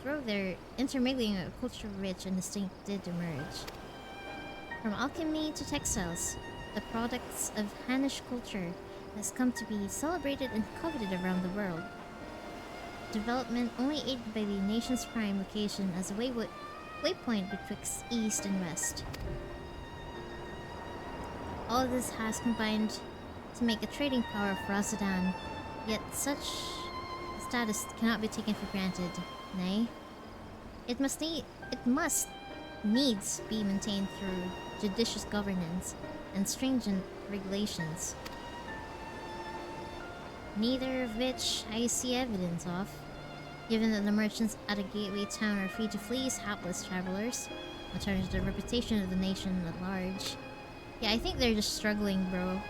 through their intermingling, a culture rich and distinct did emerge. From alchemy to textiles, the products of Hanish culture has come to be celebrated and coveted around the world. Development only aided by the nation's prime location as a waypoint betwixt east and west. All of this has combined to make a trading power for Razadan, yet such status cannot be taken for granted, nay? It must needs be maintained through judicious governance and stringent regulations. Neither of which I see evidence of, given that the merchants at a gateway town are free to fleece hapless travelers, and tarnish the reputation of the nation at large. Yeah, I think they're just struggling, bro.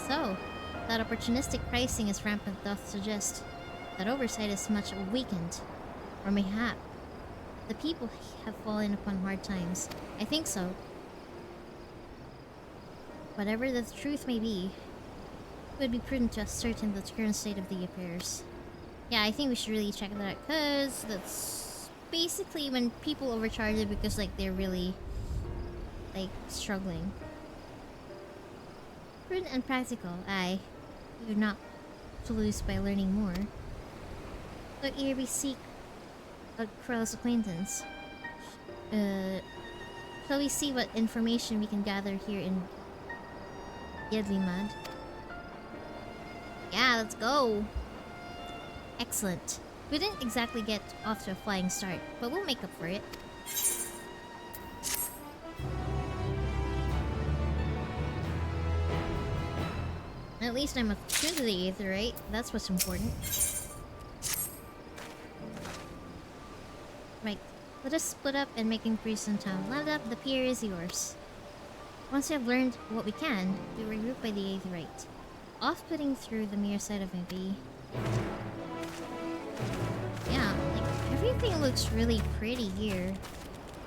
So, that opportunistic pricing is rampant doth suggest that oversight is much weakened, or mayhap the people have fallen upon hard times. I think so. Whatever the truth may be, it would be prudent to ascertain the current state of the affairs. Yeah, I think we should really check that out, because that's basically when people overcharge it because like they're really like struggling. Prudent and practical, aye. You're not to lose by learning more. So here we seek a Krell's acquaintance. Shall we see what information we can gather here in Yedlimad? Yeah, let's go! Excellent. We didn't exactly get off to a flying start, but we'll make up for it. At least I'm attuned to the Aether, right? That's what's important. Right. Let us split up and make inquiries in town. Land up, the pier is yours. Once we have learned what we can, we regroup by the Aetherite. Off-putting through the mere sight of my bee. Yeah, like, everything looks really pretty here.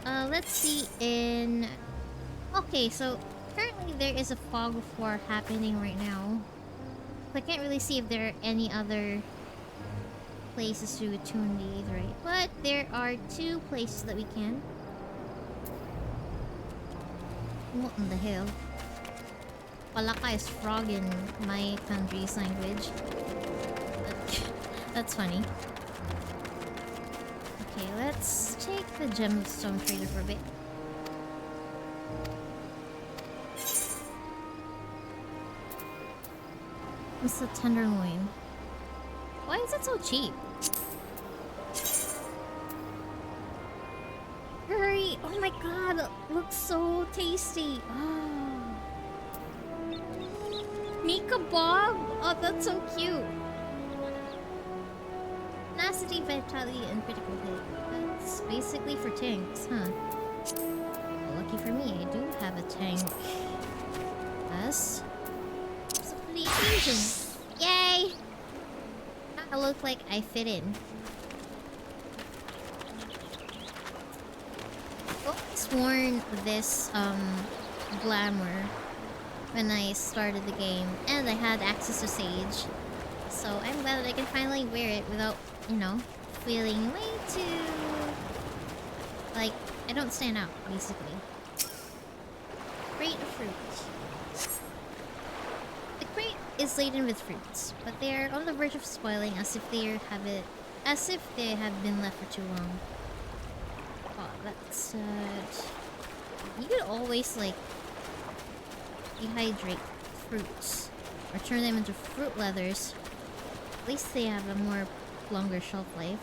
Let's see in... Okay, so currently there is a fog of war happening right now. I can't really see if there are any other places to attune the Aetherite, but there are 2 places that we can. What in the hell? Palaka is frog in my country's language. That's funny. Okay, let's take the gemstone trader for a bit. What's the tenderloin? Why is it so cheap? Hurry! Oh my god, it looks so tasty. Oh. Meat kebab? Oh, that's so cute. Tenacity, vitality, and critical hit. That's basically for tanks, huh? Well, lucky for me, I do have a tank. Yes. So for the occasion. Yay! I look like I fit in. I've always worn this, glamour when I started the game, and I had access to Sage. So I'm glad that I can finally wear it without, you know, feeling way too... like, I don't stand out, basically. Crate of fruit. The crate is laden with fruits, but they are on the verge of spoiling as if they have been left for too long. Oh, that's sad. You could always like dehydrate fruits or turn them into fruit leathers. At least they have a more longer shelf life.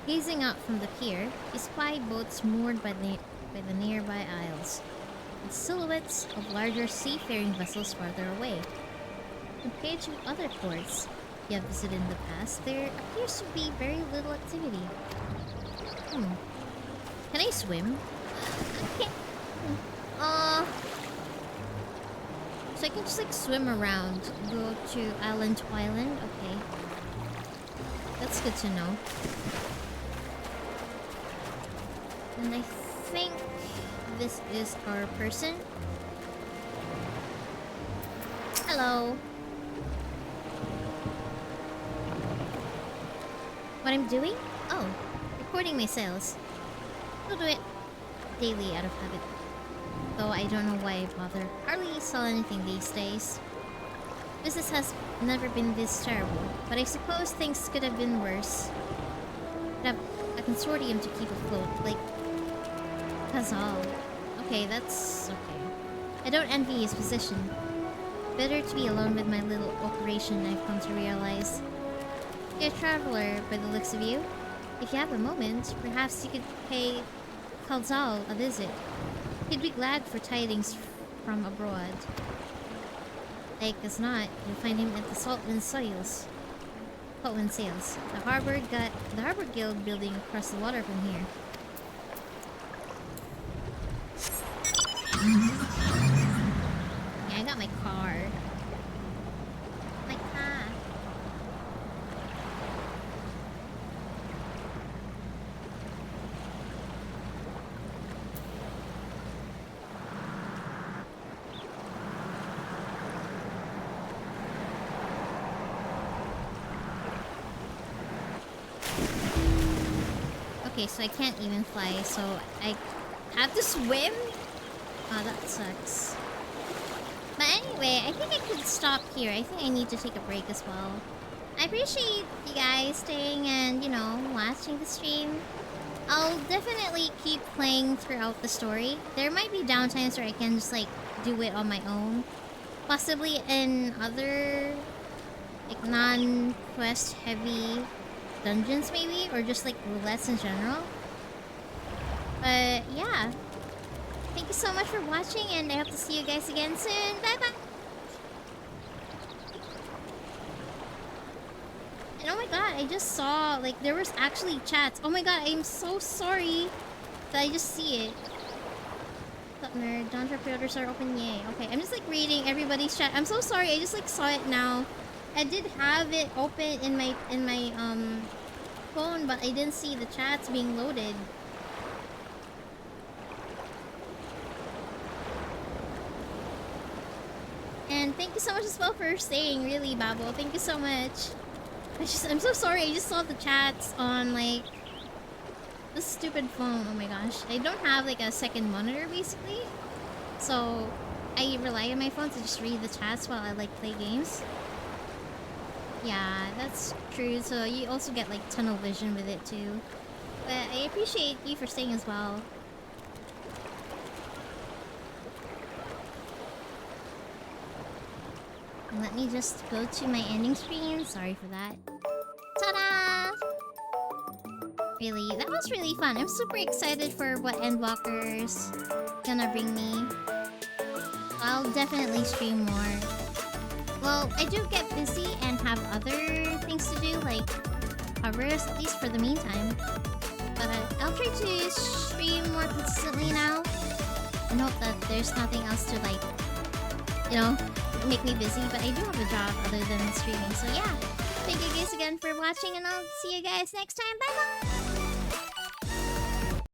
Gazing out from the pier, you spy boats moored by the nearby isles, and silhouettes of larger seafaring vessels farther away. Compared to other ports you have visited in the past, there appears to be very little activity. Can I swim? Okay. So I can just like swim around, go to island to island? Okay. That's good to know. And I think this is our person. Hello. What I'm doing? Oh, recording my sales. I'll do it daily out of habit. Though I don't know why I bother. Hardly sell anything these days. Business has never been this terrible, but I suppose things could have been worse. Could have a consortium to keep afloat, like Kazal. Okay, that's okay. I don't envy his position. Better to be alone with my little operation, I've come to realize. You're a traveler, by the looks of you. If you have a moment, perhaps you could pay Kazal a visit. He'd be glad for tidings from abroad. Like as not, you'll find him at the Saltwind Sails. The harbor guild building across the water from here. Yeah, I got my car. My car. Okay, so I can't even fly, so I have to swim? Oh, that sucks. But anyway, I think I could stop here. I think I need to take a break as well. I appreciate you guys staying and, you know, watching the stream. I'll definitely keep playing throughout the story. There might be downtimes where I can just, like, do it on my own. Possibly in other, like, non-quest heavy dungeons maybe, or just like roulettes in general. But yeah, thank you so much for watching, and I hope to see you guys again soon. Bye bye. And oh my god, I just saw like there was actually chats. Oh my god, I'm so sorry that I just see it. What's up, nerd? Dawn's pre-orders are open. Yay. Okay, I'm just like reading everybody's chat. I'm so sorry, I just like saw it now. I did have it open in my phone, but I didn't see the chats being loaded. And thank you so much as well for staying, really, Babo. Thank you so much. I'm so sorry, I just saw the chats on like this stupid phone. Oh my gosh. I don't have like a second monitor basically. So I rely on my phone to just read the chats while I like play games. Yeah, that's true. So you also get like tunnel vision with it too. But I appreciate you for staying as well. And let me just go to my ending screen. Sorry for that. Ta-da! Really, that was really fun. I'm super excited for what Endwalker's gonna bring me. I'll definitely stream more. Well, I do get busy and have other things to do, like covers, at least for the meantime. But I'll try to stream more consistently now. And hope that there's nothing else to, like, you know, make me busy. But I do have a job other than streaming. So yeah, thank you guys again for watching, and I'll see you guys next time. Bye bye!